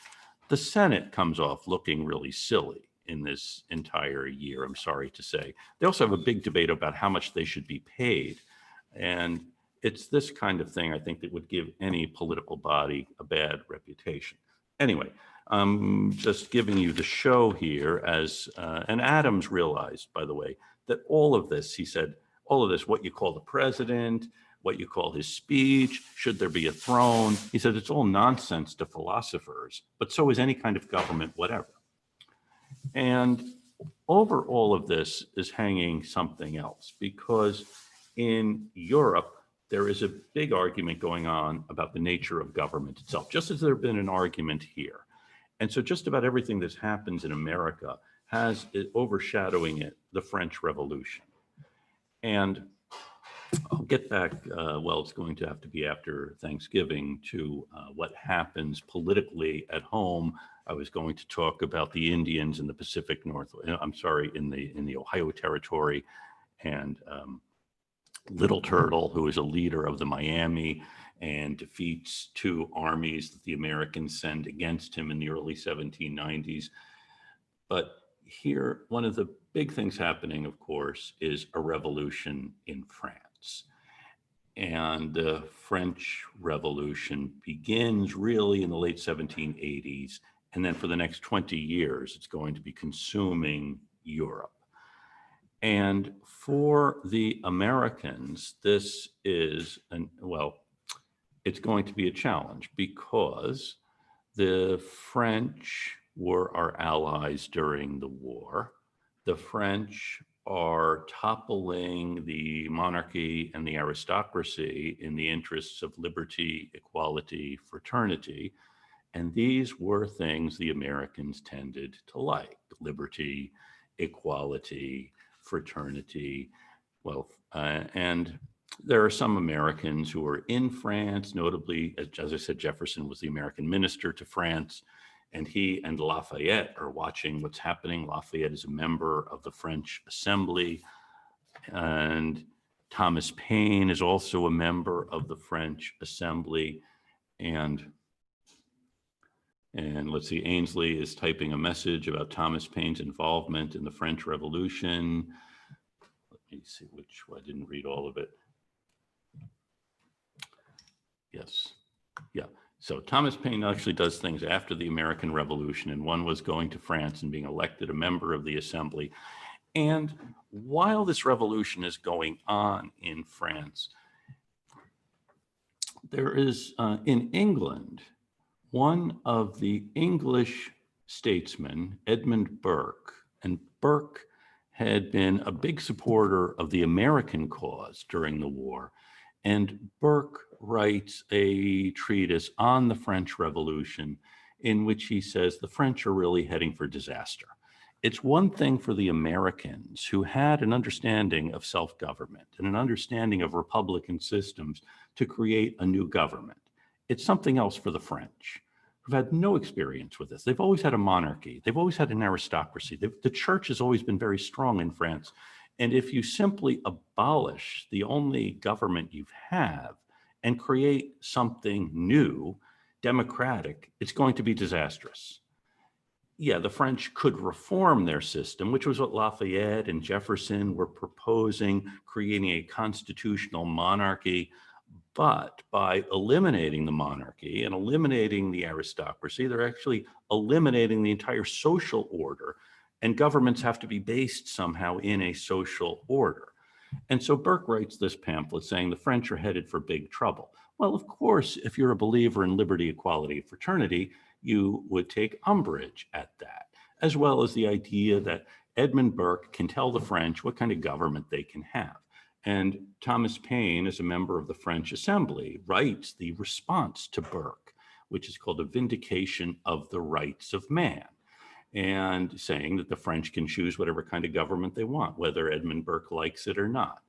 Speaker 1: the Senate comes off looking really silly in this entire year, I'm sorry to say. They also have a big debate about how much they should be paid. And it's this kind of thing, I think, that would give any political body a bad reputation. Anyway, I'm just giving you the show here as, and Adams realized, by the way, that all of this, he said, all of this, what you call the president, what you call his speech, should there be a throne? He said, it's all nonsense to philosophers, but so is any kind of government, whatever. And over all of this is hanging something else, because in Europe, there is a big argument going on about the nature of government itself, just as there has been an argument here. And so just about everything that happens in America has overshadowing it the French Revolution. And I'll get back, well, it's going to have to be after Thanksgiving, to what happens politically at home. I was going to talk about the Indians in the Pacific Northwest, I'm sorry, in the Ohio Territory, and Little Turtle, who is a leader of the Miami and defeats two armies that the Americans send against him in the early 1790s. But here, one of the big things happening, of course, is a revolution in France. And the French Revolution begins really in the late 1780s. And then for the next 20 years, it's going to be consuming Europe. And for the Americans, this is, it's going to be a challenge because the French were our allies during the war. The French are toppling the monarchy and the aristocracy in the interests of liberty, equality, fraternity. And these were things the Americans tended to like: liberty, equality, fraternity. And there are some Americans who are in France, notably, as I said, Jefferson was the American minister to France, and he and Lafayette are watching what's happening. Lafayette is a member of the French Assembly, and Thomas Paine is also a member of the French Assembly. And let's see, Ainsley is typing a message about Thomas Paine's involvement in the French Revolution. Let me see I didn't read all of it. Yes, yeah. So Thomas Paine actually does things after the American Revolution, and one was going to France and being elected a member of the Assembly. And while this revolution is going on in France, there is in England, one of the English statesmen, Edmund Burke, and Burke had been a big supporter of the American cause during the war. And Burke writes a treatise on the French Revolution in which he says the French are really heading for disaster. It's one thing for the Americans who had an understanding of self-government and an understanding of republican systems to create a new government. It's something else for the French, who've had no experience with this. They've always had a monarchy. They've always had an aristocracy. The church has always been very strong in France. And if you simply abolish the only government you have and create something new, democratic, it's going to be disastrous. Yeah, the French could reform their system, which was what Lafayette and Jefferson were proposing, creating a constitutional monarchy. But by eliminating the monarchy and eliminating the aristocracy, they're actually eliminating the entire social order. And governments have to be based somehow in a social order. And so Burke writes this pamphlet saying the French are headed for big trouble. Well, of course, if you're a believer in liberty, equality, fraternity, you would take umbrage at that, as well as the idea that Edmund Burke can tell the French what kind of government they can have. And Thomas Paine, as a member of the French Assembly, writes the response to Burke, which is called A Vindication of the Rights of Man, and saying that the French can choose whatever kind of government they want, whether Edmund Burke likes it or not.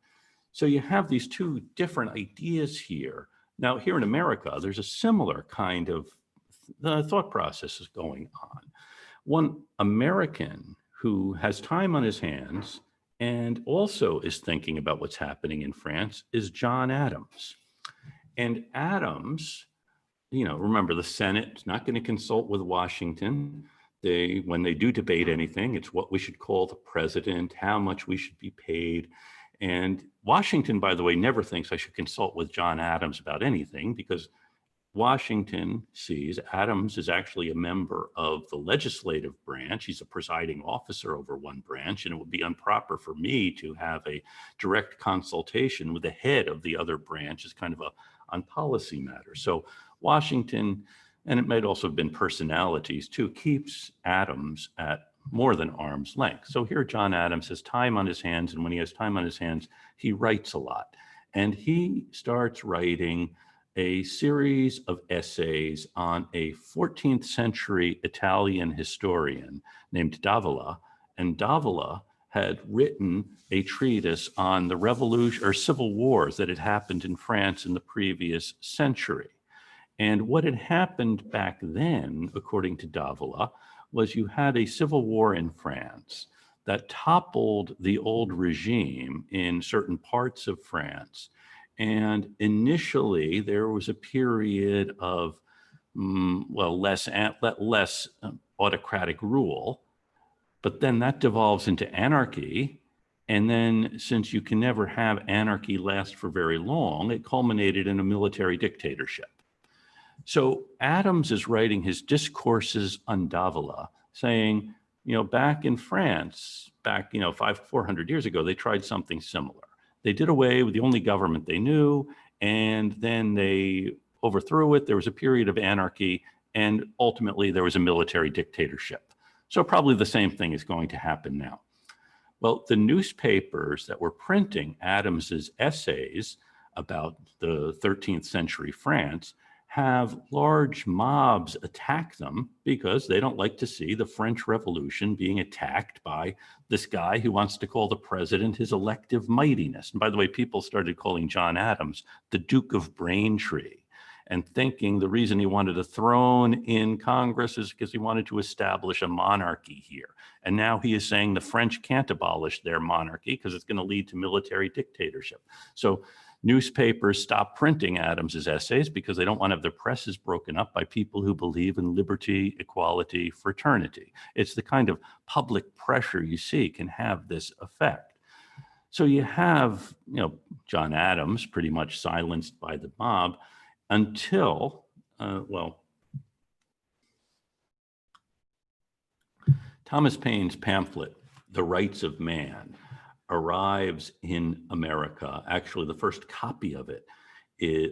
Speaker 1: So you have these two different ideas here. Now, here in America, there's a similar kind of thought process is going on. One American who has time on his hands and also is thinking about what's happening in France is John Adams. And Adams, remember, the Senate is not going to consult with Washington. When they do debate anything, it's what we should call the president, how much we should be paid. And Washington, by the way, never thinks I should consult with John Adams about anything, because Washington sees Adams is actually a member of the legislative branch. He's a presiding officer over one branch, and it would be improper for me to have a direct consultation with the head of the other branch as kind of on policy matters. So Washington, and it might also have been personalities too, keeps Adams at more than arm's length. So here John Adams has time on his hands, and when he has time on his hands, he writes a lot. And he starts writing a series of essays on a 14th century Italian historian named Davila. And Davila had written a treatise on the revolution or civil wars that had happened in France in the previous century. And what had happened back then, according to Davila, was you had a civil war in France that toppled the old regime in certain parts of France. And initially, there was a period of, less autocratic rule. But then that devolves into anarchy. And then since you can never have anarchy last for very long, it culminated in a military dictatorship. So Adams is writing his Discourses on Davila, saying, back in France, 400 years ago, they tried something similar. They did away with the only government they knew, and then they overthrew it. There was a period of anarchy, and ultimately there was a military dictatorship. So probably the same thing is going to happen now. Well, the newspapers that were printing Adams's essays about the 13th century France have large mobs attack them because they don't like to see the French Revolution being attacked by this guy who wants to call the president his elective mightiness. And by the way, people started calling John Adams the Duke of Braintree, and thinking the reason he wanted a throne in Congress is because he wanted to establish a monarchy here. And now he is saying the French can't abolish their monarchy because it's going to lead to military dictatorship. So newspapers stop printing Adams's essays because they don't want to have their presses broken up by people who believe in liberty, equality, fraternity. It's the kind of public pressure you see can have this effect. So you have, John Adams pretty much silenced by the mob until, Thomas Paine's pamphlet, The Rights of Man, arrives in America. Actually, the first copy of it,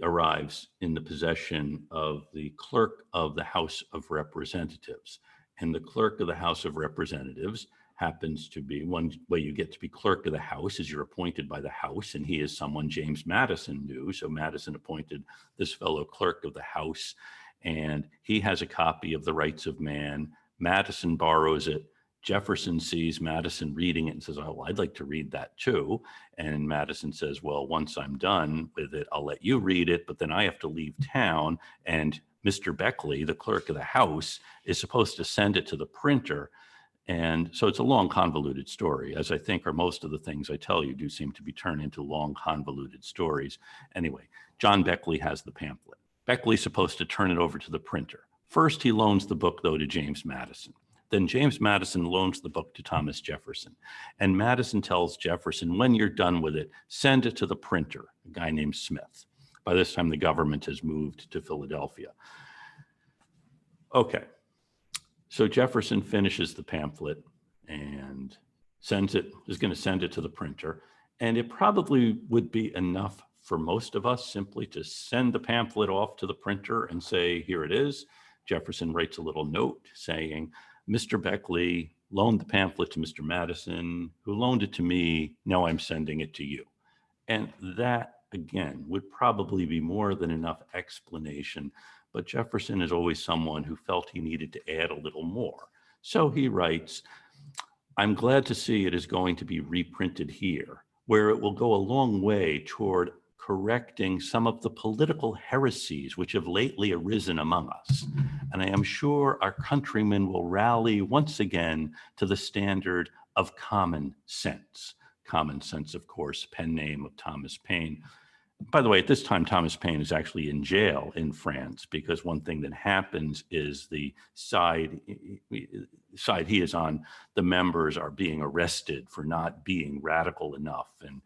Speaker 1: arrives in the possession of the clerk of the House of Representatives. And the clerk of the House of Representatives happens to be, one way you get to be clerk of the House is you're appointed by the House, and he is someone James Madison knew. So Madison appointed this fellow clerk of the House, and he has a copy of The Rights of Man. Madison borrows it. Jefferson sees Madison reading it and says, oh, well, I'd like to read that too. And Madison says, well, once I'm done with it, I'll let you read it, but then I have to leave town. And Mr. Beckley, the clerk of the House, is supposed to send it to the printer. And so it's a long, convoluted story, as I think are most of the things I tell you do seem to be turned into long, convoluted stories. Anyway, John Beckley has the pamphlet. Beckley's supposed to turn it over to the printer. First, he loans the book, though, to James Madison. Then James Madison loans the book to Thomas Jefferson. And Madison tells Jefferson, when you're done with it, send it to the printer, a guy named Smith. By this time, the government has moved to Philadelphia. Okay. So Jefferson finishes the pamphlet and is going to send it to the printer. And it probably would be enough for most of us simply to send the pamphlet off to the printer and say, here it is. Jefferson writes a little note saying, Mr. Beckley loaned the pamphlet to Mr. Madison, who loaned it to me. Now I'm sending it to you. And that, again, would probably be more than enough explanation. But Jefferson is always someone who felt he needed to add a little more. So he writes, I'm glad to see it is going to be reprinted here, where it will go a long way toward correcting some of the political heresies which have lately arisen among us. And I am sure our countrymen will rally once again to the standard of common sense. Common Sense, of course, pen name of Thomas Paine. By the way, at this time, Thomas Paine is actually in jail in France because one thing that happens is the side he is on, the members are being arrested for not being radical enough. And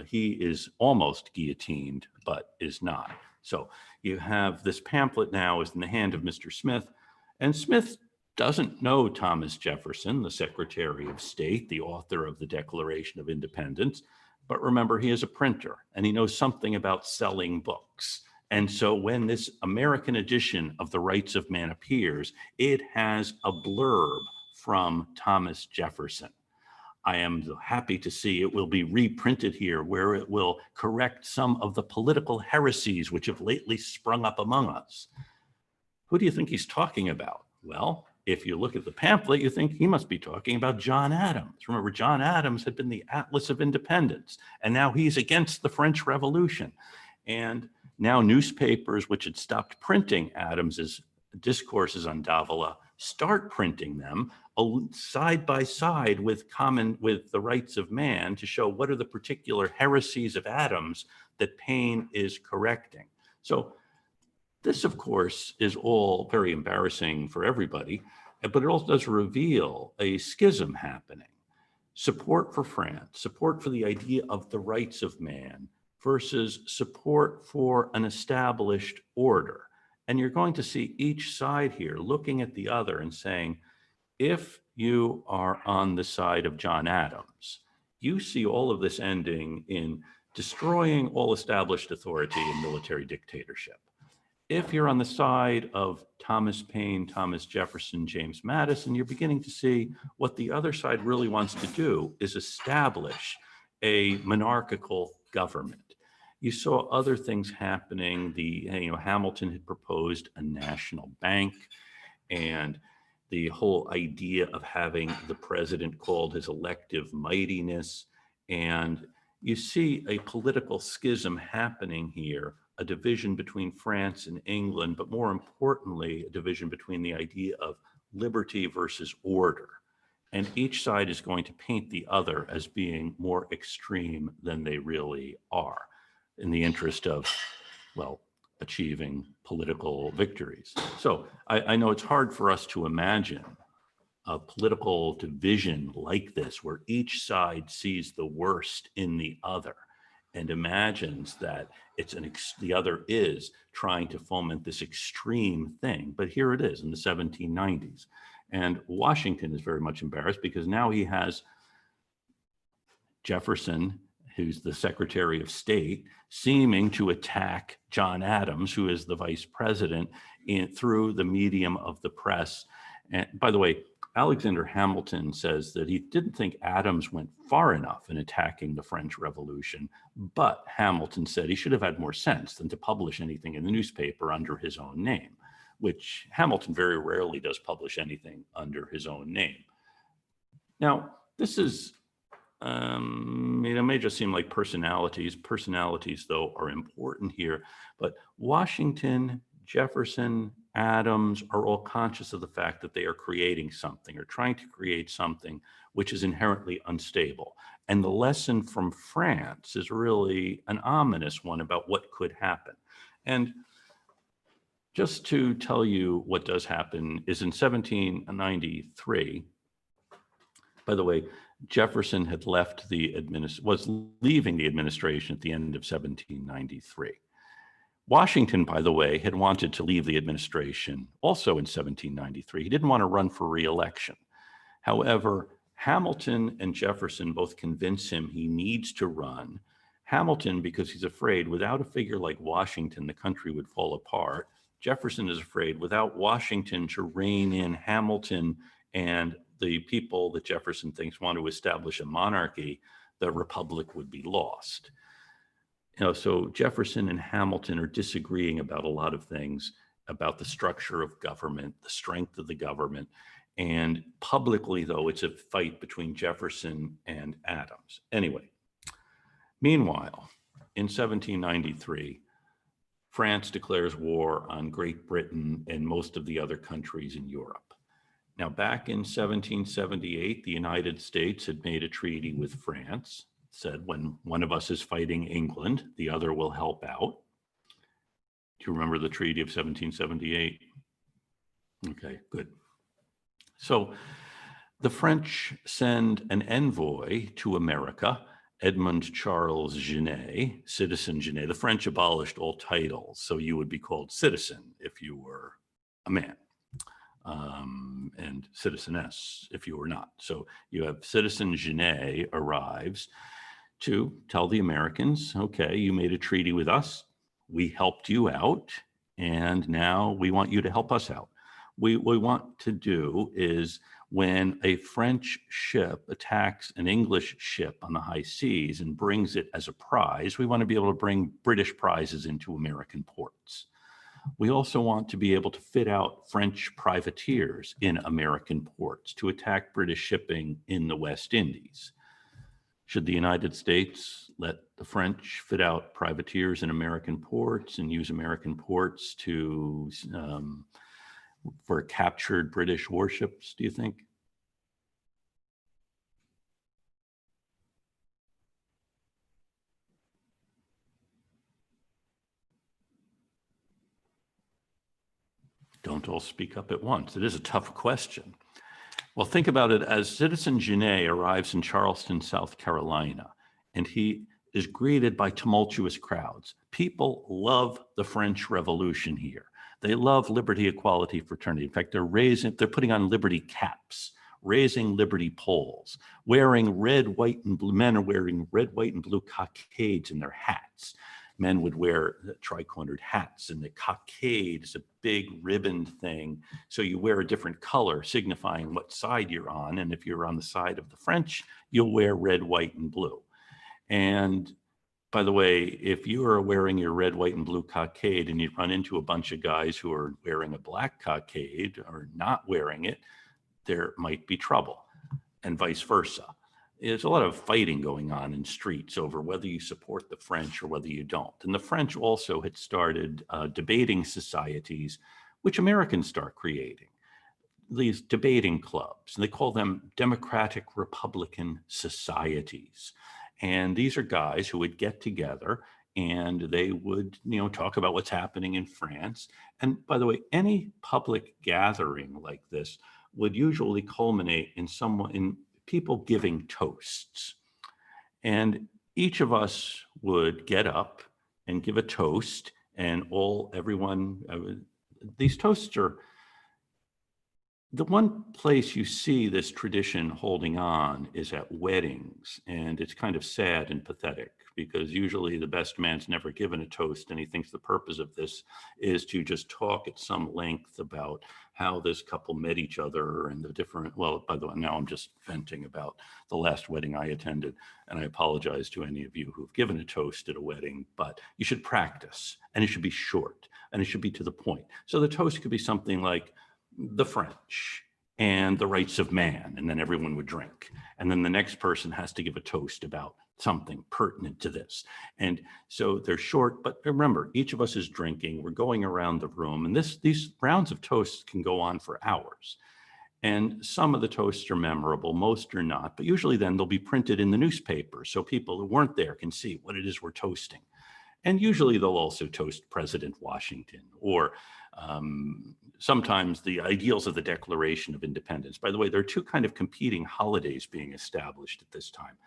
Speaker 1: he is almost guillotined, but is not. So you have this pamphlet now is in the hand of Mr. Smith, and Smith doesn't know Thomas Jefferson, the Secretary of State, the author of the Declaration of Independence. But remember, he is a printer and he knows something about selling books. And so when this American edition of The Rights of Man appears, it has a blurb from Thomas Jefferson. I am happy to see it will be reprinted here, where it will correct some of the political heresies which have lately sprung up among us. Who do you think he's talking about? Well, if you look at the pamphlet, you think he must be talking about John Adams. Remember, John Adams had been the Atlas of Independence, and now he's against the French Revolution. And now newspapers, which had stopped printing Adams's Discourses on Davila, start printing them side by side with The Rights of Man to show what are the particular heresies of Adams that Paine is correcting. So this, of course, is all very embarrassing for everybody. but it also does reveal a schism happening. Support for France, support for the idea of the rights of man versus support for an established order. And you're going to see each side here looking at the other and saying, if you are on the side of John Adams, you see all of this ending in destroying all established authority and military dictatorship. If you're on the side of Thomas Paine, Thomas Jefferson, James Madison, you're beginning to see what the other side really wants to do is establish a monarchical government. You saw other things happening. Hamilton had proposed a national bank, and the whole idea of having the president called his elective Mightiness. And you see a political schism happening here, a division between France and England, but more importantly, a division between the idea of liberty versus order. And each side is going to paint the other as being more extreme than they really are in the interest of, well, achieving political victories. So I know it's hard for us to imagine a political division like this, where each side sees the worst in the other and imagines that the other is trying to foment this extreme thing. But here it is in the 1790s. And Washington is very much embarrassed because now he has Jefferson, who's the Secretary of State, seeming to attack John Adams, who is the vice president, through the medium of the press. And by the way, Alexander Hamilton says that he didn't think Adams went far enough in attacking the French Revolution, but Hamilton said he should have had more sense than to publish anything in the newspaper under his own name, which Hamilton very rarely does publish anything under his own name. Now, this is, it may just seem like personalities. Personalities, though, are important here, but Washington, Jefferson, Adams are all conscious of the fact that they are creating something or trying to create something which is inherently unstable. And the lesson from France is really an ominous one about what could happen. And just to tell you what does happen is in 1793, by the way, Jefferson had left was leaving the administration at the end of 1793. Washington, by the way, had wanted to leave the administration also in 1793. He didn't want to run for re-election. However, Hamilton and Jefferson both convince him he needs to run. Hamilton, because he's afraid without a figure like Washington, the country would fall apart. Jefferson is afraid without Washington to rein in Hamilton and the people that Jefferson thinks want to establish a monarchy, the republic would be lost. So Jefferson and Hamilton are disagreeing about a lot of things, about the structure of government, the strength of the government. And publicly, though, it's a fight between Jefferson and Adams. Anyway, meanwhile, in 1793, France declares war on Great Britain and most of the other countries in Europe. Now, back in 1778, the United States had made a treaty with France, said when one of us is fighting England, the other will help out. Do you remember the Treaty of 1778? Okay, good. So the French send an envoy to America, Edmond Charles Genet, Citizen Genet. The French abolished all titles, so you would be called citizen if you were a man, and citizeness if you were not. So you have Citizen Genet arrives to tell the Americans, okay, you made a treaty with us, we helped you out, and now we want you to help us out. What we want to do is when a French ship attacks an English ship on the high seas and brings it as a prize, we want to be able to bring British prizes into American ports. We also want to be able to fit out French privateers in American ports to attack British shipping in the West Indies. Should the United States let the French fit out privateers in American ports and use American ports to for captured British warships, do you think? Don't don't all speak up at once. It is a tough question. Well, think about it as Citizen Genet arrives in Charleston, South Carolina, and he is greeted by tumultuous crowds. People love the French Revolution here. They love liberty, equality, fraternity. In fact, they're putting on liberty caps, raising liberty poles, wearing red, white, and blue. Men are wearing red, white, and blue cockades in their hats. Men would wear tri-cornered hats, and the cockade is a big ribboned thing. So you wear a different color signifying what side you're on. And if you're on the side of the French, you'll wear red, white, and blue. And by the way, if you are wearing your red, white, and blue cockade and you run into a bunch of guys who are wearing a black cockade or not wearing it, there might be trouble, and vice versa. There's a lot of fighting going on in streets over whether you support the French or whether you don't. And the French also had started debating societies, which Americans start creating, these debating clubs, and they call them Democratic Republican societies. And these are guys who would get together and they would, talk about what's happening in France. And by the way, any public gathering like this would usually culminate in people giving toasts. And each of us would get up and give a toast, and these toasts are the one place you see this tradition holding on is at weddings. And it's kind of sad and pathetic because usually the best man's never given a toast, and he thinks the purpose of this is to just talk at some length about how this couple met each other and the different, well, by the way, now I'm just venting about the last wedding I attended, and I apologize to any of you who've given a toast at a wedding, but you should practice, and it should be short, and it should be to the point. So the toast could be something like the French and the rights of man, and then everyone would drink. And then the next person has to give a toast about something pertinent to this. And so they're short, but remember, each of us is drinking. We're going around the room, and these rounds of toasts can go on for hours. And some of the toasts are memorable, most are not, but usually then they'll be printed in the newspaper so people who weren't there can see what it is we're toasting. And usually they'll also toast President Washington or sometimes the ideals of the Declaration of Independence. By the way, there are two kind of competing holidays being established at this time.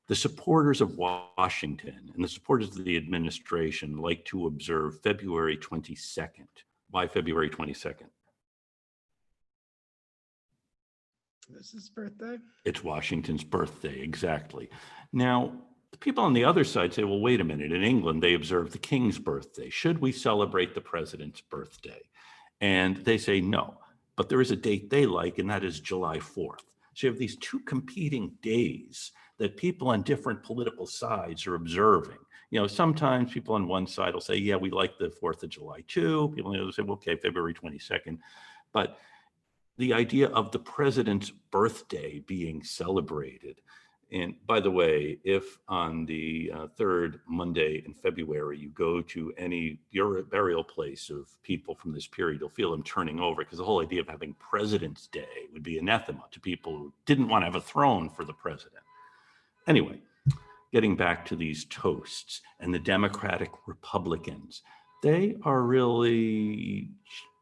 Speaker 1: The supporters of Washington and the supporters of the administration like to observe February 22nd. Why February 22nd?
Speaker 6: This is his birthday.
Speaker 1: It's Washington's birthday, exactly. Now, the people on the other side say, well, wait a minute. In England, they observe the king's birthday. Should we celebrate the president's birthday? And they say no, but there is a date they like, and that is July 4th. So you have these two competing days that people on different political sides are observing. Sometimes people on one side will say, yeah, we like the 4th of July too. People on the other say, well, okay, February 22nd. But the idea of the president's birthday being celebrated. And by the way, if on the third Monday in February, you go to any burial place of people from this period, you'll feel them turning over, because the whole idea of having President's Day would be anathema to people who didn't want to have a throne for the president. Anyway, getting back to these toasts and the Democratic Republicans, they are really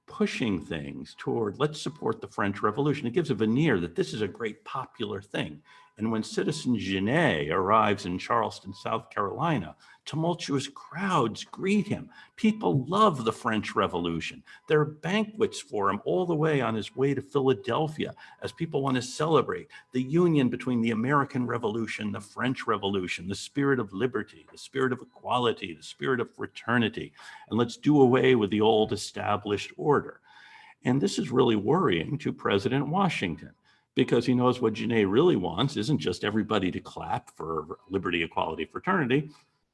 Speaker 1: pushing things toward, let's support the French Revolution. It gives a veneer that this is a great popular thing. And when Citizen Genet arrives in Charleston, South Carolina, tumultuous crowds greet him. People love the French Revolution. There are banquets for him all the way on his way to Philadelphia as people want to celebrate the union between the American Revolution, the French Revolution, the spirit of liberty, the spirit of equality, the spirit of fraternity. And let's do away with the old established order. And this is really worrying to President Washington, because he knows what Genet really wants isn't just everybody to clap for liberty, equality, fraternity.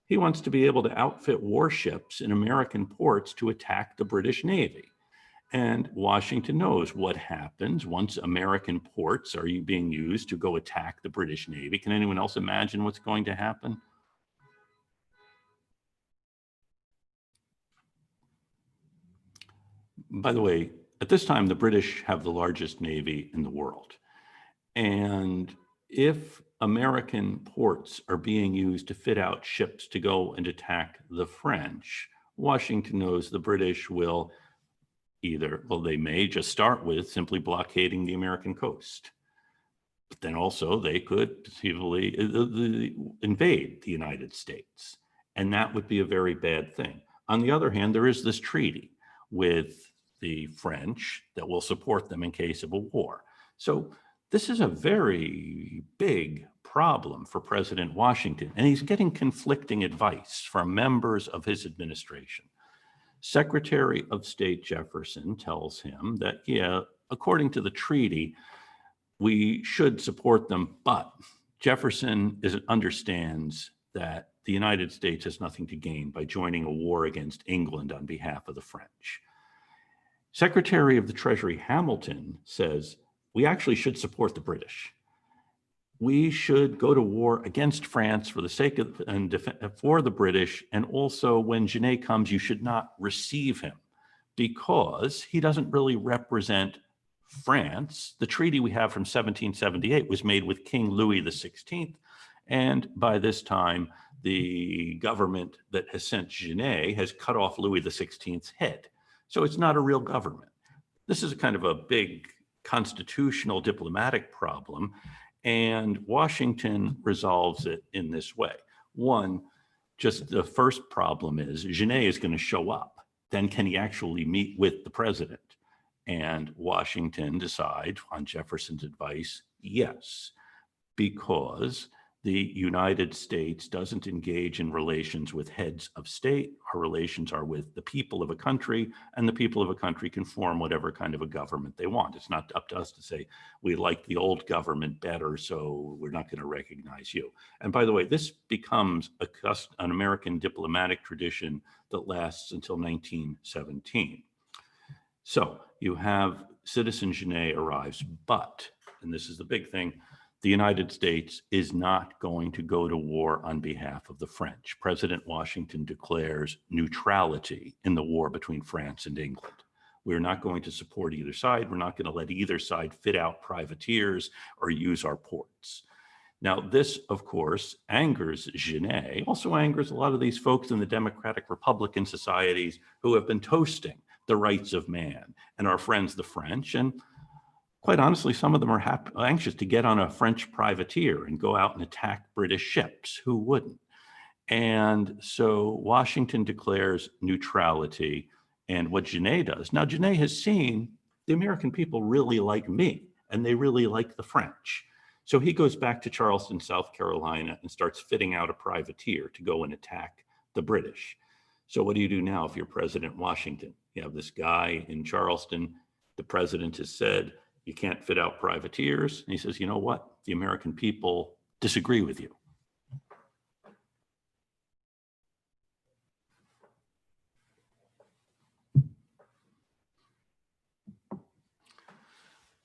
Speaker 1: He wants to be able to outfit warships in American ports to attack the British Navy. And Washington knows what happens once American ports are being used to go attack the British Navy. Can anyone else imagine what's going to happen? By the way, at this time, the British have the largest navy in the world. And if American ports are being used to fit out ships to go and attack the French, Washington knows the British will either, well, they may just start with simply blockading the American coast. But then also they could conceivably invade the United States. And that would be a very bad thing. On the other hand, there is this treaty with the French that will support them in case of a war. So this is a very big problem for President Washington, and he's getting conflicting advice from members of his administration. Secretary of State Jefferson tells him that, yeah, according to the treaty, we should support them, but Jefferson understands that the United States has nothing to gain by joining a war against England on behalf of the French. Secretary of the Treasury Hamilton says, we actually should support the British. We should go to war against France for the sake of and for the British, and also when Genet comes, you should not receive him because he doesn't really represent France. The treaty we have from 1778 was made with King Louis XVI, and by this time, the government that has sent Genet has cut off Louis XVI's head. So it's not a real government. This is a kind of a big constitutional diplomatic problem, and Washington resolves it in this way. One, just the first problem is Genet is going to show up. Then can he actually meet with the president? And Washington decides, on Jefferson's advice, yes, because the United States doesn't engage in relations with heads of state. Our relations are with the people of a country, and the people of a country can form whatever kind of a government they want. It's not up to us to say, we like the old government better, so we're not going to recognize you. And by the way, this becomes an American diplomatic tradition that lasts until 1917. So you have Citizen Genet arrives, but, and this is the big thing, the United States is not going to go to war on behalf of the French. President Washington declares neutrality in the war between France and England. We're not going to support either side. We're not going to let either side fit out privateers or use our ports. Now, this, of course, angers Genet, also angers a lot of these folks in the Democratic Republican societies who have been toasting the rights of man and our friends, the French. And quite honestly, some of them are anxious to get on a French privateer and go out and attack British ships. Who wouldn't? And so Washington declares neutrality. And what Genet does, now Genet has seen the American people really like me, and they really like the French. So he goes back to Charleston, South Carolina, and starts fitting out a privateer to go and attack the British. So what do you do now if you're President Washington? You have this guy in Charleston. The president has said, you can't fit out privateers. And he says, you know what? The American people disagree with you.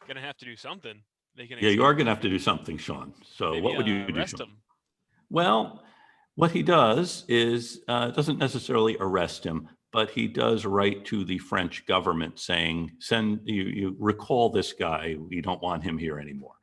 Speaker 4: Gonna have to do something. They can
Speaker 1: Yeah, you are going to have to do something, Sean. So
Speaker 4: maybe,
Speaker 1: what would you do,
Speaker 4: arrest
Speaker 1: Sean?
Speaker 4: him.
Speaker 1: Well, what he does is doesn't necessarily arrest him, but he does write to the French government saying, you recall this guy. We don't want him here anymore.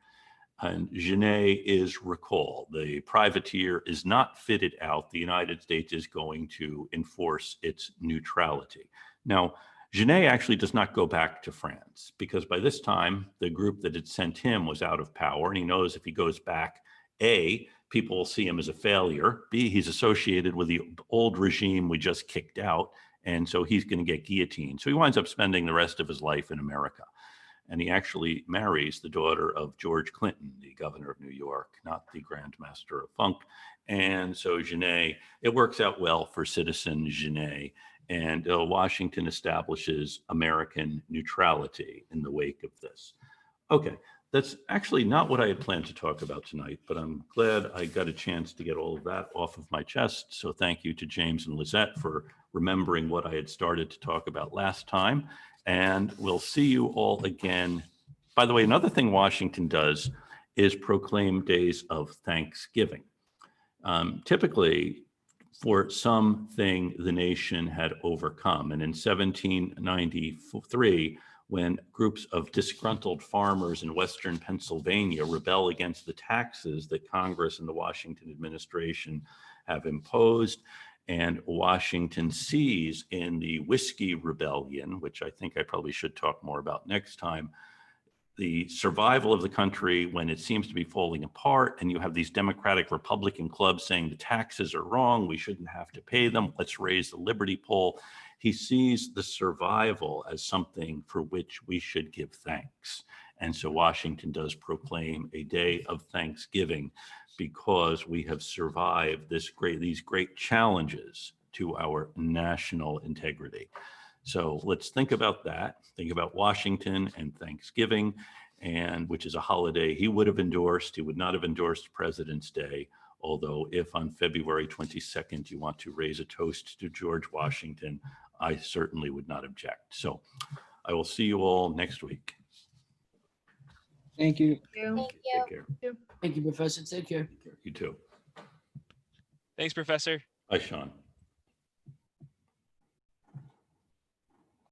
Speaker 1: And Genet is recalled. The privateer is not fitted out. The United States is going to enforce its neutrality. Now, Genet actually does not go back to France because by this time, the group that had sent him was out of power. And he knows if he goes back, A, people will see him as a failure. B, he's associated with the old regime we just kicked out. And so he's going to get guillotined. So he winds up spending the rest of his life in America. And he actually marries the daughter of George Clinton, the governor of New York, not the Grand Master of Funk. And so Genet, it works out well for Citizen Genet. And Washington establishes American neutrality in the wake of this. Okay, that's actually not what I had planned to talk about tonight, but I'm glad I got a chance to get all of that off of my chest. So thank you to James and Lizette for remembering what I had started to talk about last time. And we'll see you all again. By the way, another thing Washington does is proclaim days of Thanksgiving. Typically, for something the nation had overcome. And in 1793, when groups of disgruntled farmers in Western Pennsylvania rebel against the taxes that Congress and the Washington administration have imposed, And Washington sees in the Whiskey Rebellion, which I think I probably should talk more about next time, the survival of the country when it seems to be falling apart, and you have these Democratic Republican clubs saying the taxes are wrong, we shouldn't have to pay them, let's raise the Liberty poll. He sees the survival as something for which we should give thanks. And so Washington does proclaim a day of thanksgiving because we have survived these great challenges to our national integrity. So let's think about that. Think about Washington and Thanksgiving, and which is a holiday he would have endorsed. He would not have endorsed President's Day, although if on February 22nd you want to raise a toast to George Washington, I certainly would not object. So I will see you all next week.
Speaker 7: Thank you.
Speaker 1: Take care.
Speaker 7: Thank you, Professor. Take care.
Speaker 1: You too.
Speaker 4: Thanks, Professor.
Speaker 1: Bye, Sean.